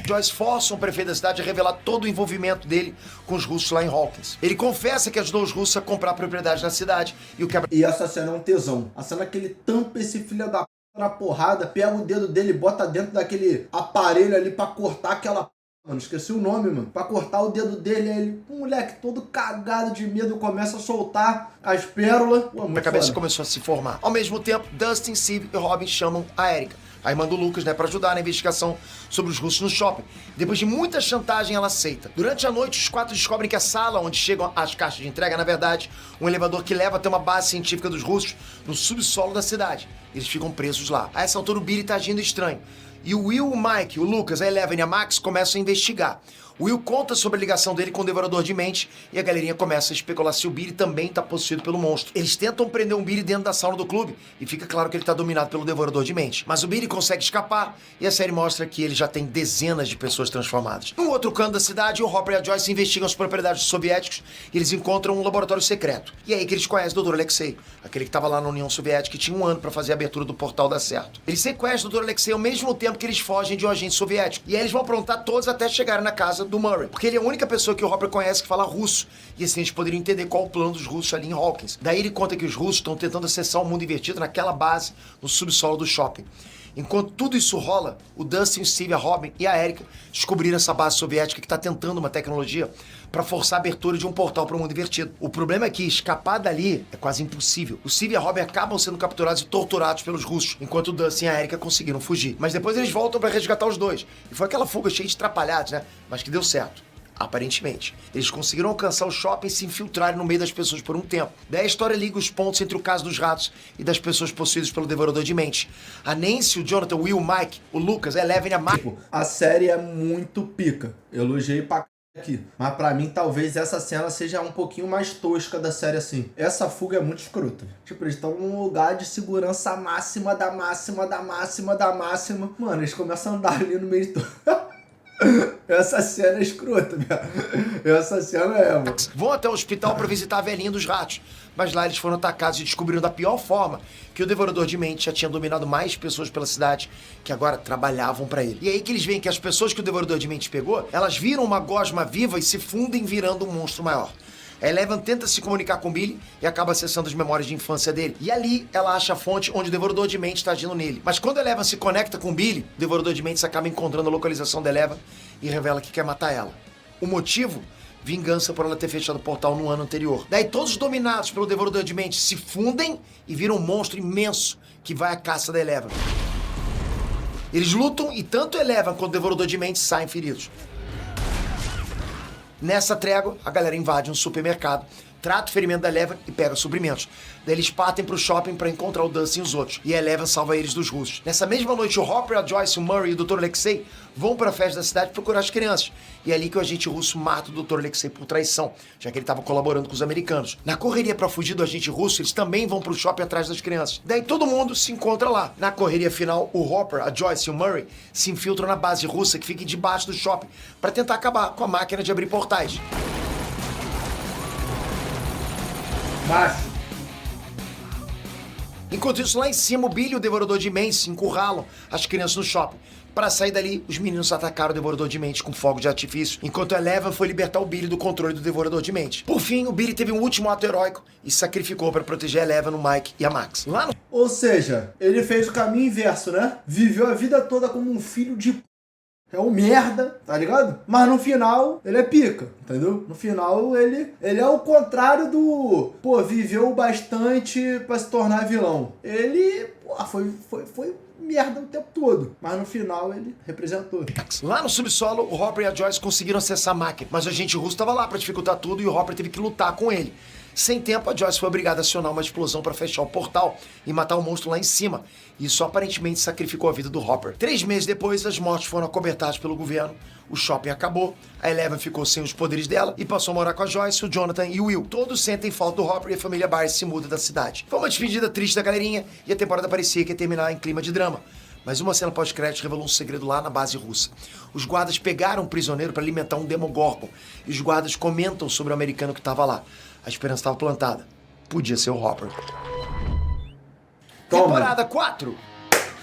Joyce força o prefeito da cidade a revelar todo o envolvimento dele com os russos lá em Hawkins. Ele confessa que ajudou os russos a comprar propriedade na cidade e o quebra... E essa cena é um tesão. A cena que ele tampa esse filho da p na porrada, pega o dedo dele e bota dentro daquele aparelho ali pra cortar aquela p... Mano, esqueci o nome, mano. Pra cortar o dedo dele, aí ele, um moleque todo cagado de medo, começa a soltar as pérolas. Pô, a cabeça começou a se formar. Ao mesmo tempo, Dustin, Steve e Robin chamam a Erika a irmã do Lucas, né, pra ajudar na investigação sobre os russos no shopping. Depois de muita chantagem, ela aceita. Durante a noite, os 4 descobrem que a sala onde chegam as caixas de entrega, na verdade, um elevador que leva até uma base científica dos russos no subsolo da cidade. Eles ficam presos lá. A essa altura, o Billy tá agindo estranho. E o Will, o Mike, o Lucas, a Eleven e a Max começam a investigar. O Will conta sobre a ligação dele com o Devorador de Mente e a galerinha começa a especular se o Billy também tá possuído pelo monstro. Eles tentam prender um Billy dentro da sauna do clube e fica claro que ele tá dominado pelo Devorador de Mente. Mas o Billy consegue escapar e a série mostra que ele já tem dezenas de pessoas transformadas. No outro canto da cidade, o Hopper e a Joyce investigam as propriedades dos soviéticos e eles encontram um laboratório secreto. E é aí que eles conhecem o Dr. Alexei, aquele que tava lá na União Soviética e tinha um ano pra fazer a abertura do portal dar certo. Eles sequestram o Dr. Alexei ao mesmo tempo que eles fogem de um agente soviético. E aí eles vão aprontar todos até chegarem na casa do Murray, porque ele é a única pessoa que o Hopper conhece que fala russo. E assim eles poderiam entender qual o plano dos russos ali em Hawkins. Daí ele conta que os russos estão tentando acessar o mundo invertido naquela base no subsolo do shopping. Enquanto tudo isso rola, o Dustin, o Steve, a Robin e a Erika descobriram essa base soviética que está tentando uma tecnologia para forçar a abertura de um portal para o mundo invertido. O problema é que escapar dali é quase impossível. O Steve e a Robin acabam sendo capturados e torturados pelos russos, enquanto o Dustin e a Erika conseguiram fugir. Mas depois eles voltam para resgatar os dois. E foi aquela fuga cheia de atrapalhados, né? Mas que deu certo. Aparentemente. Eles conseguiram alcançar o shopping e se infiltrarem no meio das pessoas por um tempo. Daí a história liga os pontos entre o caso dos ratos e das pessoas possuídas pelo Devorador de Mente. A Nancy, o Jonathan, o Will, o Mike, o Lucas, a Eleven e a Mike. A série é muito pica. Elogiei pra aqui. Mas pra mim, talvez essa cena seja um pouquinho mais tosca da série assim. Essa fuga é muito escrota. Tipo, eles estão num lugar de segurança máxima, da máxima, da máxima, da máxima. Mano, eles começam a andar ali no meio de todo. Essa cena é escrota, velho. Essa cena é, mano. Vão até o hospital pra visitar a velhinha dos ratos. Mas lá eles foram atacados e descobriram da pior forma que o Devorador de Mente já tinha dominado mais pessoas pela cidade que agora trabalhavam pra ele. E aí que eles veem que as pessoas que o Devorador de Mente pegou, elas viram uma gosma viva e se fundem virando um monstro maior. A Eleven tenta se comunicar com Billy e acaba acessando as memórias de infância dele. E ali ela acha a fonte onde o Devorador de Mente está agindo nele. Mas quando a Eleven se conecta com Billy, o Devorador de Mentes acaba encontrando a localização da Eleven e revela que quer matar ela. O motivo? Vingança por ela ter fechado o portal no ano anterior. Daí todos os dominados pelo Devorador de Mentes se fundem e viram um monstro imenso que vai à caça da Eleven. Eles lutam e tanto a Eleven quanto o Devorador de Mentes saem feridos. Nessa trégua, a galera invade um supermercado, trata o ferimento da Eleven e pega suprimentos. Daí eles partem pro shopping pra encontrar o Dustin e os outros. E a Eleven salva eles dos russos. Nessa mesma noite, o Hopper, a Joyce, o Murray e o Dr. Alexei vão pra festa da cidade procurar as crianças. E é ali que o agente russo mata o Dr. Alexei por traição, já que ele estava colaborando com os americanos. Na correria pra fugir do agente russo, eles também vão pro shopping atrás das crianças. Daí todo mundo se encontra lá. Na correria final, o Hopper, a Joyce e o Murray se infiltram na base russa que fica debaixo do shopping pra tentar acabar com a máquina de abrir portais. Macho. Enquanto isso, lá em cima, o Billy e o Devorador de Mentes encurralam as crianças no shopping. Para sair dali, os meninos atacaram o Devorador de Mentes com fogo de artifício, enquanto a Eleven foi libertar o Billy do controle do Devorador de Mentes. Por fim, o Billy teve um último ato heróico e se sacrificou para proteger a Eleven, o Mike e a Max. Lá no... Ou seja, ele fez o caminho inverso, né? Viveu a vida toda como um filho de... É um merda, tá ligado? Mas no final, ele é pica, entendeu? No final, ele é o contrário do... Pô, viveu bastante pra se tornar vilão. Ele, pô, foi merda o tempo todo. Mas no final, ele representou. Lá no subsolo, o Hopper e a Joyce conseguiram acessar a máquina. Mas o agente russo estava lá pra dificultar tudo e o Hopper teve que lutar com ele. Sem tempo, a Joyce foi obrigada a acionar uma explosão para fechar o portal e matar o monstro lá em cima. Isso aparentemente sacrificou a vida do Hopper. 3 meses depois, as mortes foram acobertadas pelo governo, o shopping acabou, a Eleven ficou sem os poderes dela e passou a morar com a Joyce, o Jonathan e o Will. Todos sentem falta do Hopper e a família Byers se muda da cidade. Foi uma despedida triste da galerinha e a temporada parecia que ia terminar em clima de drama. Mas uma cena pós-crédito revelou um segredo lá na base russa. Os guardas pegaram um prisioneiro para alimentar um Demogorgon e os guardas comentam sobre o americano que estava lá. A esperança estava plantada. Podia ser o Hopper. Toma. Temporada 4.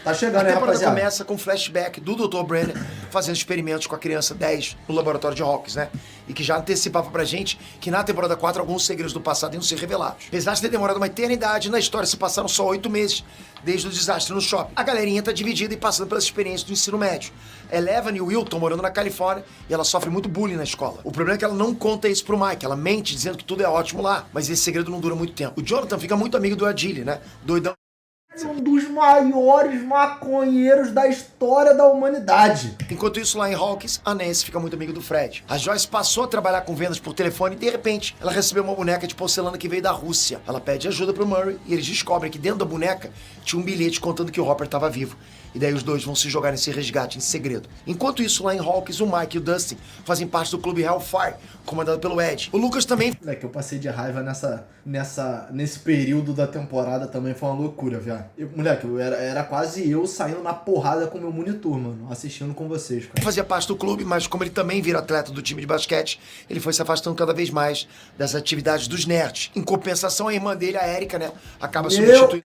Tá chegando, A hein, temporada rapaziada? começa com um flashback do Dr. Brenner fazendo experimentos com a criança 10 no laboratório de Hawkins, né? E que já antecipava pra gente que na temporada 4 alguns segredos do passado iam ser revelados. Apesar de ter demorado uma eternidade, na história se passaram só 8 meses desde o desastre no shopping. A galerinha tá dividida e passando pelas experiências do ensino médio. Eleven e o Will estão morando na Califórnia e ela sofre muito bullying na escola. O problema é que ela não conta isso pro Mike, ela mente dizendo que tudo é ótimo lá, mas esse segredo não dura muito tempo. O Jonathan fica muito amigo do Adili, né? Doidão Um dos maiores maconheiros da história da humanidade. Enquanto isso, lá em Hawkins, a Nancy fica muito amiga do Fred. A Joyce passou a trabalhar com vendas por telefone e, de repente, ela recebeu uma boneca de porcelana que veio da Rússia. Ela pede ajuda pro Murray e eles descobrem que dentro da boneca tinha um bilhete contando que o Hopper estava vivo. E daí os dois vão se jogar nesse resgate em segredo. Enquanto isso, lá em Hawkins, o Mike e o Dustin fazem parte do clube Hellfire, comandado pelo Ed. O Lucas também... Moleque, eu passei de raiva nesse período da temporada também, foi uma loucura, viado. Moleque, era quase eu saindo na porrada com o meu monitor, mano, assistindo com vocês, cara. Fazia parte do clube, mas como ele também vira atleta do time de basquete, ele foi se afastando cada vez mais das atividades dos nerds. Em compensação, a irmã dele, a Erika, né, acaba substituindo...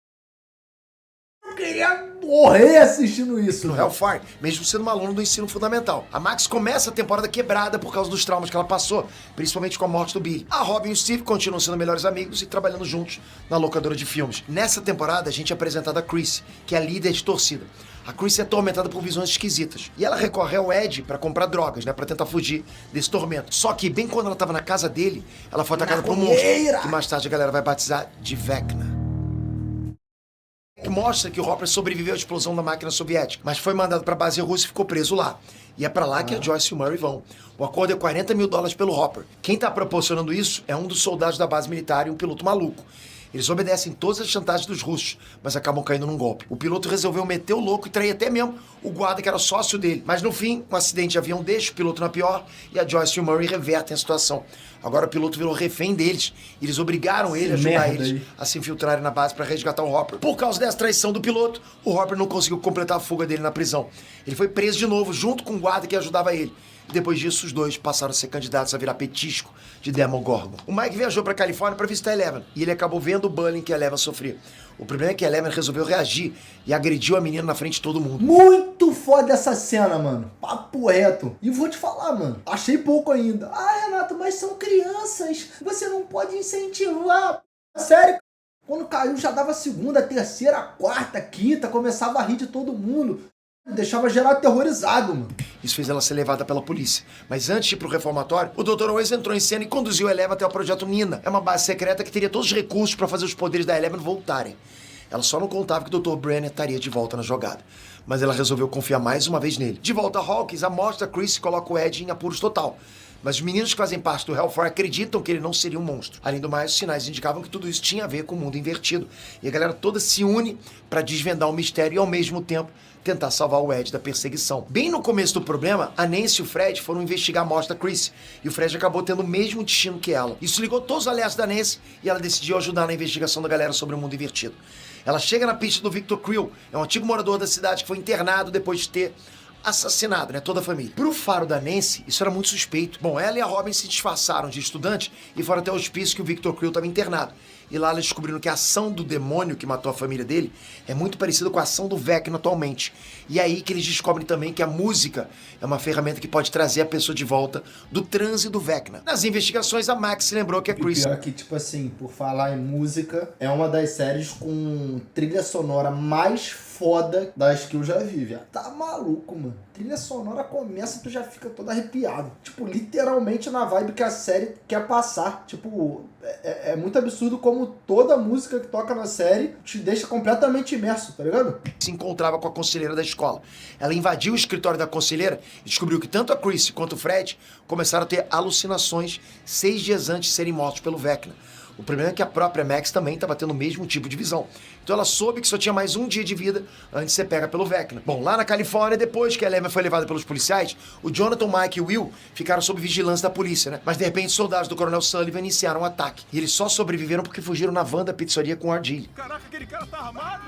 Eu queria morrer assistindo isso. No Hellfire, mesmo sendo uma aluna do ensino fundamental. A Max começa a temporada quebrada por causa dos traumas que ela passou, principalmente com a morte do Billy. A Robin e o Steve continuam sendo melhores amigos e trabalhando juntos na locadora de filmes. Nessa temporada, a gente é apresentado a Chris, que é a líder de torcida. A Chris é atormentada por visões esquisitas. E ela recorre ao Ed pra comprar drogas, né? Pra tentar fugir desse tormento. Só que, bem quando ela tava na casa dele, ela foi atacada por um monstro, que mais tarde a galera vai batizar de Vecna. Que mostra que o Hopper sobreviveu à explosão da máquina soviética, mas foi mandado pra base russa e ficou preso lá. E é pra lá que a Joyce e o Murray vão. O acordo é $40 mil pelo Hopper. Quem tá proporcionando isso é um dos soldados da base militar e um piloto maluco. Eles obedecem todas as chantagens dos russos, mas acabam caindo num golpe. O piloto resolveu meter o louco e trair até mesmo o guarda que era sócio dele. Mas no fim, um acidente de avião deixa o piloto na pior e a Joyce e o Murray revertem a situação. Agora o piloto virou refém deles e eles obrigaram ele a ajudar eles a se infiltrarem na base para resgatar o Hopper. Por causa dessa traição do piloto, o Hopper não conseguiu completar a fuga dele na prisão. Ele foi preso de novo junto com o guarda que ajudava ele. E depois disso, os dois passaram a ser candidatos a virar petisco de Demogorgon. O Mike viajou pra Califórnia pra visitar a Eleven, e ele acabou vendo o bullying que a Eleven sofria. O problema é que a Eleven resolveu reagir e agrediu a menina na frente de todo mundo. Muito foda essa cena, mano. Papo reto. E vou te falar, mano, achei pouco ainda. Ah, Renato, mas são crianças. Você não pode incentivar. Sério, quando caiu já dava segunda, terceira, quarta, quinta, começava a rir de todo mundo. Deixava geral aterrorizado, mano. Isso fez ela ser levada pela polícia. Mas antes de ir pro reformatório, o Dr. Owens entrou em cena e conduziu a Eleven até o Projeto Nina. É uma base secreta que teria todos os recursos para fazer os poderes da Eleven voltarem. Ela só não contava que o Dr. Brenner estaria de volta na jogada. Mas ela resolveu confiar mais uma vez nele. De volta a Hawkins, a morte da Chris coloca o Ed em apuros total. Mas os meninos que fazem parte do Hellfire acreditam que ele não seria um monstro. Além do mais, os sinais indicavam que tudo isso tinha a ver com o mundo invertido. E a galera toda se une para desvendar o mistério e, ao mesmo tempo, tentar salvar o Ed da perseguição. Bem no começo do problema, a Nancy e o Fred foram investigar a morte da Chris. E o Fred acabou tendo o mesmo destino que ela. Isso ligou todos os alertas da Nancy e ela decidiu ajudar na investigação da galera sobre o mundo invertido. Ela chega na pista do Victor Creel, é um antigo morador da cidade que foi internado depois de ter assassinado, né, toda a família. Pro faro da Nancy, isso era muito suspeito. Bom, ela e a Robin se disfarçaram de estudante e foram até o hospício que o Victor Creel estava internado. E lá eles descobriram que a ação do demônio que matou a família dele é muito parecida com a ação do Vecna atualmente. E é aí que eles descobrem também que a música é uma ferramenta que pode trazer a pessoa de volta do transe do Vecna. Nas investigações, a Max se lembrou que a Chris... E pior que, tipo assim, por falar em música, é uma das séries com trilha sonora mais foda das que eu já vi, viado. Tá maluco, mano. Trilha sonora começa, tu já fica todo arrepiado. Tipo, literalmente na vibe que a série quer passar. Tipo, é muito absurdo como toda música que toca na série te deixa completamente imerso, tá ligado? Se encontrava com a conselheira da escola. Ela invadiu o escritório da conselheira e descobriu que tanto a Chris quanto o Fred começaram a ter alucinações 6 dias antes de serem mortos pelo Vecna. O problema é que a própria Max também estava tendo o mesmo tipo de visão. Então ela soube que só tinha mais um dia de vida antes de ser pega pelo Vecna. Bom, lá na Califórnia, depois que a Eleven foi levada pelos policiais, o Jonathan, Mike e o Will ficaram sob vigilância da polícia, né? Mas de repente, os soldados do Coronel Sullivan iniciaram um ataque. E eles só sobreviveram porque fugiram na van da pizzaria com o Ardilho. Caraca, aquele cara tá armado!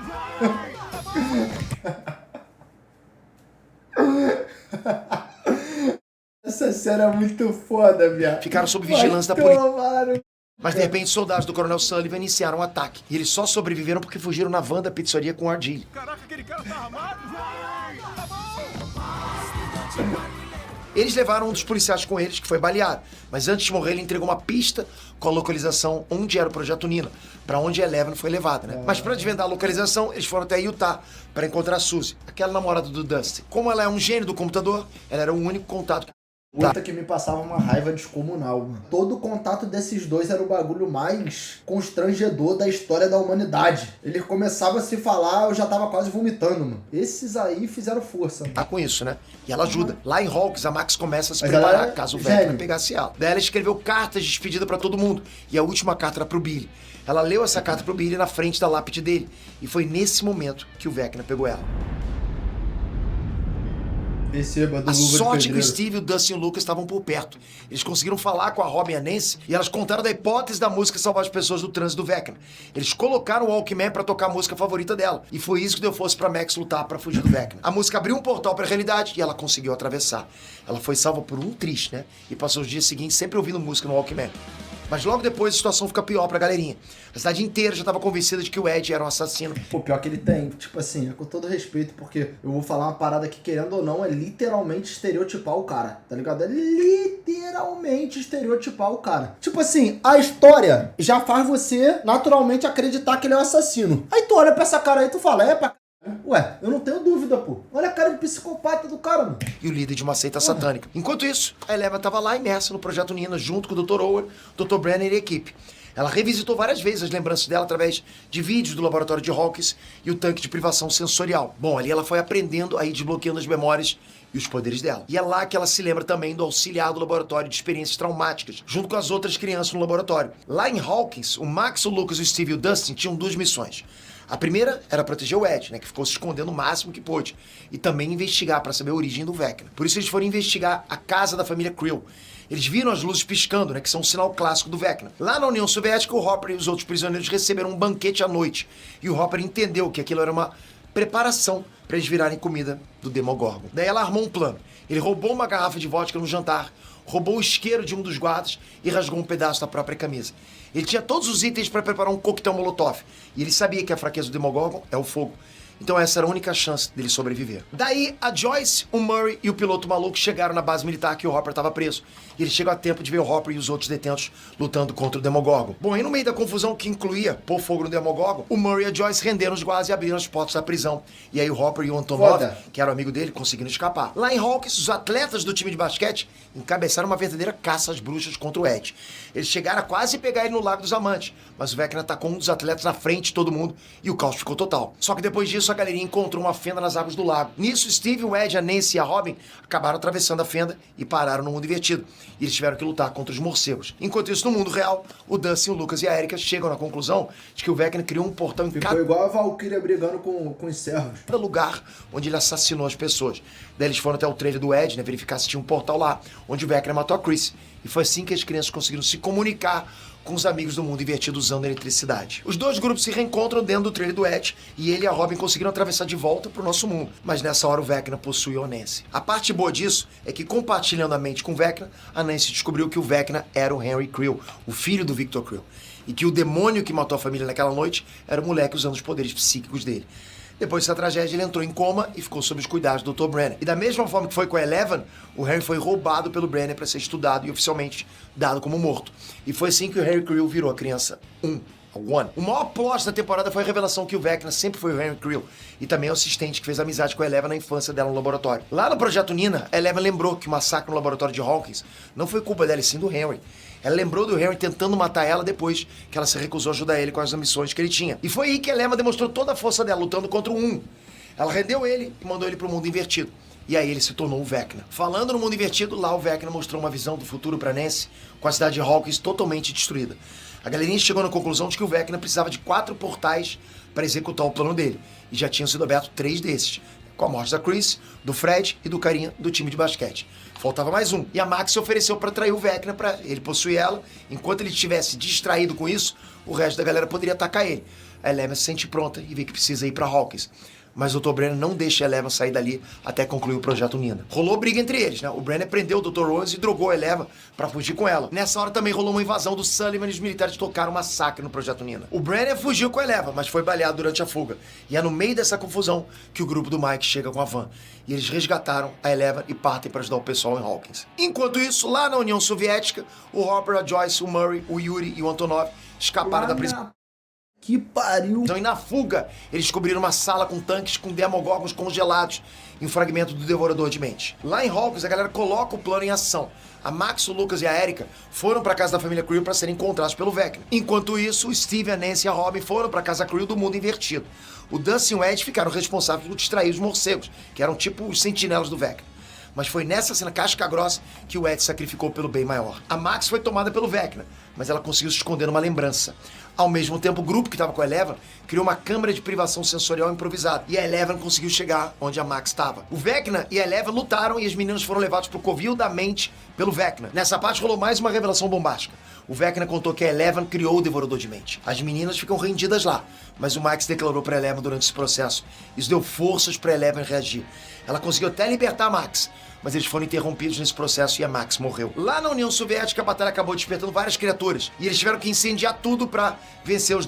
Essa série é muito foda, viado. Ficaram sob vigilância da polícia. Tomaram. Mas de repente, os soldados do Coronel Sullivan iniciaram um ataque. E eles só sobreviveram porque fugiram na van da pizzaria com o Ardilho. Caraca, aquele cara tá armado! Eles levaram um dos policiais com eles, que foi baleado. Mas antes de morrer, ele entregou uma pista com a localização onde era o Projeto Nina, pra onde a Eleven foi levada, né? Mas pra desvendar a localização, eles foram até Utah pra encontrar a Suzy, aquela namorada do Dusty. Como ela é um gênio do computador, ela era o único contato Outra que me passava uma raiva descomunal, mano. Todo o contato desses dois era o bagulho mais constrangedor da história da humanidade. Ele começava a se falar, eu já tava quase vomitando, mano. Esses aí fizeram força, mano. Tá com isso, né? E ela ajuda. Lá em Hawkins, a Max começa a se Mas preparar ela é caso o gênio. Vecna pegasse ela. Daí ela escreveu cartas de despedida pra todo mundo. E a última carta era pro Billy. Ela leu essa carta pro Billy na frente da lápide dele. E foi nesse momento que o Vecna pegou ela. Receba do A Luva de sorte que o Pedreiro. Steve, o Dustin e o Lucas estavam por perto. Eles conseguiram falar com a Robin e a Nancy e elas contaram da hipótese da música salvar as pessoas do trânsito do Vecna. Eles colocaram o Walkman pra tocar a música favorita dela. E foi isso que deu força pra Max lutar pra fugir do Vecna. A música abriu um portal pra realidade e ela conseguiu atravessar. Ela foi salva por um triste, né? E passou os dias seguintes sempre ouvindo música no Walkman. Mas logo depois a situação fica pior pra galerinha. A cidade inteira já tava convencida de que o Ed era um assassino. Pô, pior que ele tem, tipo assim, é com todo respeito, porque eu vou falar uma parada que, querendo ou não, é literalmente estereotipar o cara, tá ligado? É literalmente estereotipar o cara. Tipo assim, a história já faz você naturalmente acreditar que ele é um assassino. Aí tu olha pra essa cara aí e tu fala, é pra c... Ué, eu não tenho dúvida, pô. Olha a cara de psicopata do cara, mano. E o líder de uma seita satânica. Enquanto isso, a Eleven estava lá imersa no Projeto Nina, junto com o Dr. Owen, Dr. Brenner e a equipe. Ela revisitou várias vezes as lembranças dela através de vídeos do laboratório de Hawkins e o tanque de privação sensorial. Bom, ali ela foi aprendendo a ir desbloqueando as memórias e os poderes dela. E é lá que ela se lembra também do auxiliar do laboratório de experiências traumáticas, junto com as outras crianças no laboratório. Lá em Hawkins, o Max, o Lucas, o Steve e o Dustin tinham duas missões. A primeira era proteger o Ed, né, que ficou se escondendo o máximo que pôde, e também investigar para saber a origem do Vecna. Por isso eles foram investigar a casa da família Creel. Eles viram as luzes piscando, né, que são um sinal clássico do Vecna. Lá na União Soviética, o Hopper e os outros prisioneiros receberam um banquete à noite, e o Hopper entendeu que aquilo era uma preparação para eles virarem comida do Demogorgon. Daí ela armou um plano. Ele roubou uma garrafa de vodka no jantar, roubou o isqueiro de um dos guardas e rasgou um pedaço da própria camisa. Ele tinha todos os itens para preparar um coquetel molotov. E ele sabia que a fraqueza do Demogorgon é o fogo. Então essa era a única chance dele sobreviver. Daí, a Joyce, o Murray e o piloto maluco chegaram na base militar que o Hopper estava preso. E eles chegam a tempo de ver o Hopper e os outros detentos lutando contra o Demogorgon. Bom, aí no meio da confusão que incluía pôr fogo no Demogorgon, o Murray e a Joyce renderam os guardas e abriram as portas da prisão. E aí o Hopper e o Antonov, Foda. que era o amigo dele, conseguiram escapar. Lá em Hawkins, os atletas do time de basquete encabeçaram uma verdadeira caça às bruxas contra o Ed. Eles chegaram a quase pegar ele no Lago dos Amantes, mas o Vecna atacou um dos atletas na frente de todo mundo e o caos ficou total. Só que depois disso, a galerinha encontrou uma fenda nas águas do lago. Nisso, Steve, o Ed, a Nancy e a Robin acabaram atravessando a fenda e pararam no mundo invertido. E eles tiveram que lutar contra os morcegos. Enquanto isso, no mundo real, o Dustin, o Lucas e a Erika chegam na conclusão de que o Vecna criou um portão em Ficou igual a Valkyria brigando com os servos. cada lugar onde ele assassinou as pessoas. Daí eles foram até o trailer do Ed, né, verificar se tinha um portal lá, onde o Vecna matou a Chris. E foi assim que as crianças conseguiram se comunicar com os amigos do mundo invertido usando eletricidade. Os dois grupos se reencontram dentro do trailer do Ed e ele e a Robin conseguiram atravessar de volta pro nosso mundo. Mas nessa hora o Vecna possuiu a Nancy. A parte boa disso é que, compartilhando a mente com o Vecna, a Nancy descobriu que o Vecna era o Henry Creel, o filho do Victor Creel. E que o demônio que matou a família naquela noite era o moleque usando os poderes psíquicos dele. Depois dessa tragédia, ele entrou em coma e ficou sob os cuidados do Dr. Brenner. E da mesma forma que foi com a Eleven, o Harry foi roubado pelo Brenner para ser estudado e oficialmente dado como morto. E foi assim que o Harry Creel virou a criança 1. O maior plot da temporada foi a revelação que o Vecna sempre foi o Henry Creel e também o assistente que fez amizade com a Eleven na infância dela no laboratório. Lá no Projeto Nina, a Eleven lembrou que o massacre no laboratório de Hawkins não foi culpa dela, e sim do Henry. Ela lembrou do Henry tentando matar ela depois que ela se recusou a ajudar ele com as ambições que ele tinha. E foi aí que a Eleven demonstrou toda a força dela lutando contra o 1. Ela rendeu ele e mandou ele pro mundo invertido. E aí ele se tornou o Vecna. Falando no mundo invertido, lá o Vecna mostrou uma visão do futuro pra Nancy, com a cidade de Hawkins totalmente destruída. A galerinha chegou na conclusão de que o Vecna precisava de 4 portais para executar o plano dele. E já tinham sido abertos 3 desses, com a morte da Chris, do Fred e do carinha do time de basquete. Faltava mais um. E a Max se ofereceu para trair o Vecna para ele possuir ela. Enquanto ele estivesse distraído com isso, o resto da galera poderia atacar ele. A Eleven se sente pronta e vê que precisa ir para Hawkins. Mas o Dr. Brenner não deixa a Eleven sair dali até concluir o Projeto Nina. Rolou briga entre eles, né? O Brenner prendeu o Dr. Rose e drogou a Eleven pra fugir com ela. Nessa hora também rolou uma invasão do Sullivan e os militares tocaram um massacre no Projeto Nina. O Brenner fugiu com a Eleven, mas foi baleado durante a fuga. E é no meio dessa confusão que o grupo do Mike chega com a van. E eles resgataram a Eleven e partem para ajudar o pessoal em Hawkins. Enquanto isso, lá na União Soviética, o Hopper, a Joyce, o Murray, o Yuri e o Antonov escaparam da prisão. Que pariu. Então, e na fuga, eles descobriram uma sala com tanques com Demogorgons congelados e um fragmento do Devorador de Mentes. Lá em Hawkins, a galera coloca o plano em ação. A Max, o Lucas e a Erika foram pra casa da família Creel para serem encontrados pelo Vecna. Enquanto isso, o Steve, a Nancy e a Robin foram pra casa Creel do mundo invertido. O Dustin e o Ed ficaram responsáveis por distrair os morcegos, que eram tipo os sentinelas do Vecna. Mas foi nessa cena casca grossa que o Ed sacrificou pelo bem maior. A Max foi tomada pelo Vecna, mas ela conseguiu se esconder numa lembrança. Ao mesmo tempo, o grupo que estava com a Eleven criou uma câmara de privação sensorial improvisada. E a Eleven conseguiu chegar onde a Max estava. O Vecna e a Eleven lutaram e as meninas foram levadas pro covil da mente pelo Vecna. Nessa parte rolou mais uma revelação bombástica. O Vecna contou que a Eleven criou o Devorador de Mente. As meninas ficam rendidas lá, mas o Max declarou pra Eleven durante esse processo. Isso deu forças pra Eleven reagir. Ela conseguiu até libertar a Max, mas eles foram interrompidos nesse processo e a Max morreu. Lá na União Soviética, a batalha acabou despertando várias criaturas. E eles tiveram que incendiar tudo pra vencer os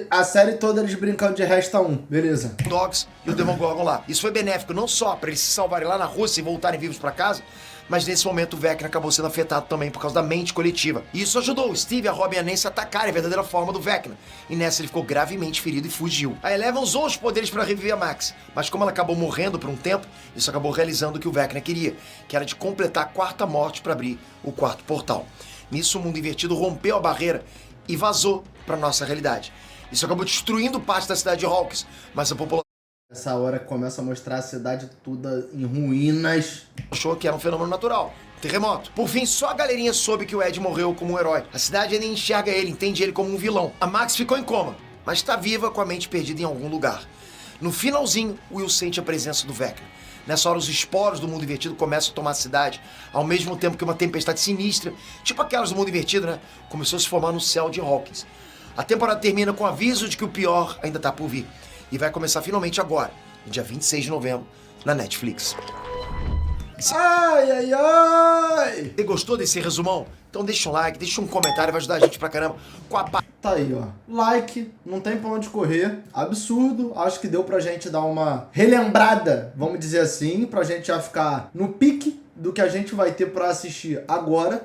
A série toda eles brincando de Resta 1, beleza. Dogs e o Demogorgon lá. Isso foi benéfico não só pra eles se salvarem lá na Rússia e voltarem vivos pra casa, mas nesse momento o Vecna acabou sendo afetado também por causa da mente coletiva. E isso ajudou o Steve, a Robin e a Nancy a atacarem a verdadeira forma do Vecna. E nessa ele ficou gravemente ferido e fugiu. A Eleven usou os poderes para reviver a Max, mas como ela acabou morrendo por um tempo, isso acabou realizando o que o Vecna queria, que era de completar a quarta morte para abrir o quarto portal. Nisso o mundo invertido rompeu a barreira e vazou para nossa realidade. Isso acabou destruindo parte da cidade de Hawkins, mas a população Essa hora começa a mostrar a cidade toda em ruínas. achou que era um fenômeno natural, terremoto. Por fim, só a galerinha soube que o Ed morreu como um herói. A cidade ainda enxerga ele, entende ele como um vilão. A Max ficou em coma, mas está viva com a mente perdida em algum lugar. No finalzinho, Will sente a presença do Vecna. Nessa hora, os esporos do mundo invertido começam a tomar a cidade, ao mesmo tempo que uma tempestade sinistra, tipo aquelas do mundo invertido, né, começou a se formar no céu de Hawkins. A temporada termina com o aviso de que o pior ainda tá por vir. E vai começar finalmente agora, no dia 26 de novembro, na Netflix. Ai, ai, ai! Você gostou desse resumão? Então deixa um like, deixa um comentário, vai ajudar a gente pra caramba com a Tá aí, ó. Like, não tem pra onde correr. Absurdo. Acho que deu pra gente dar uma relembrada, vamos dizer assim, pra gente já ficar no pique do que a gente vai ter pra assistir agora.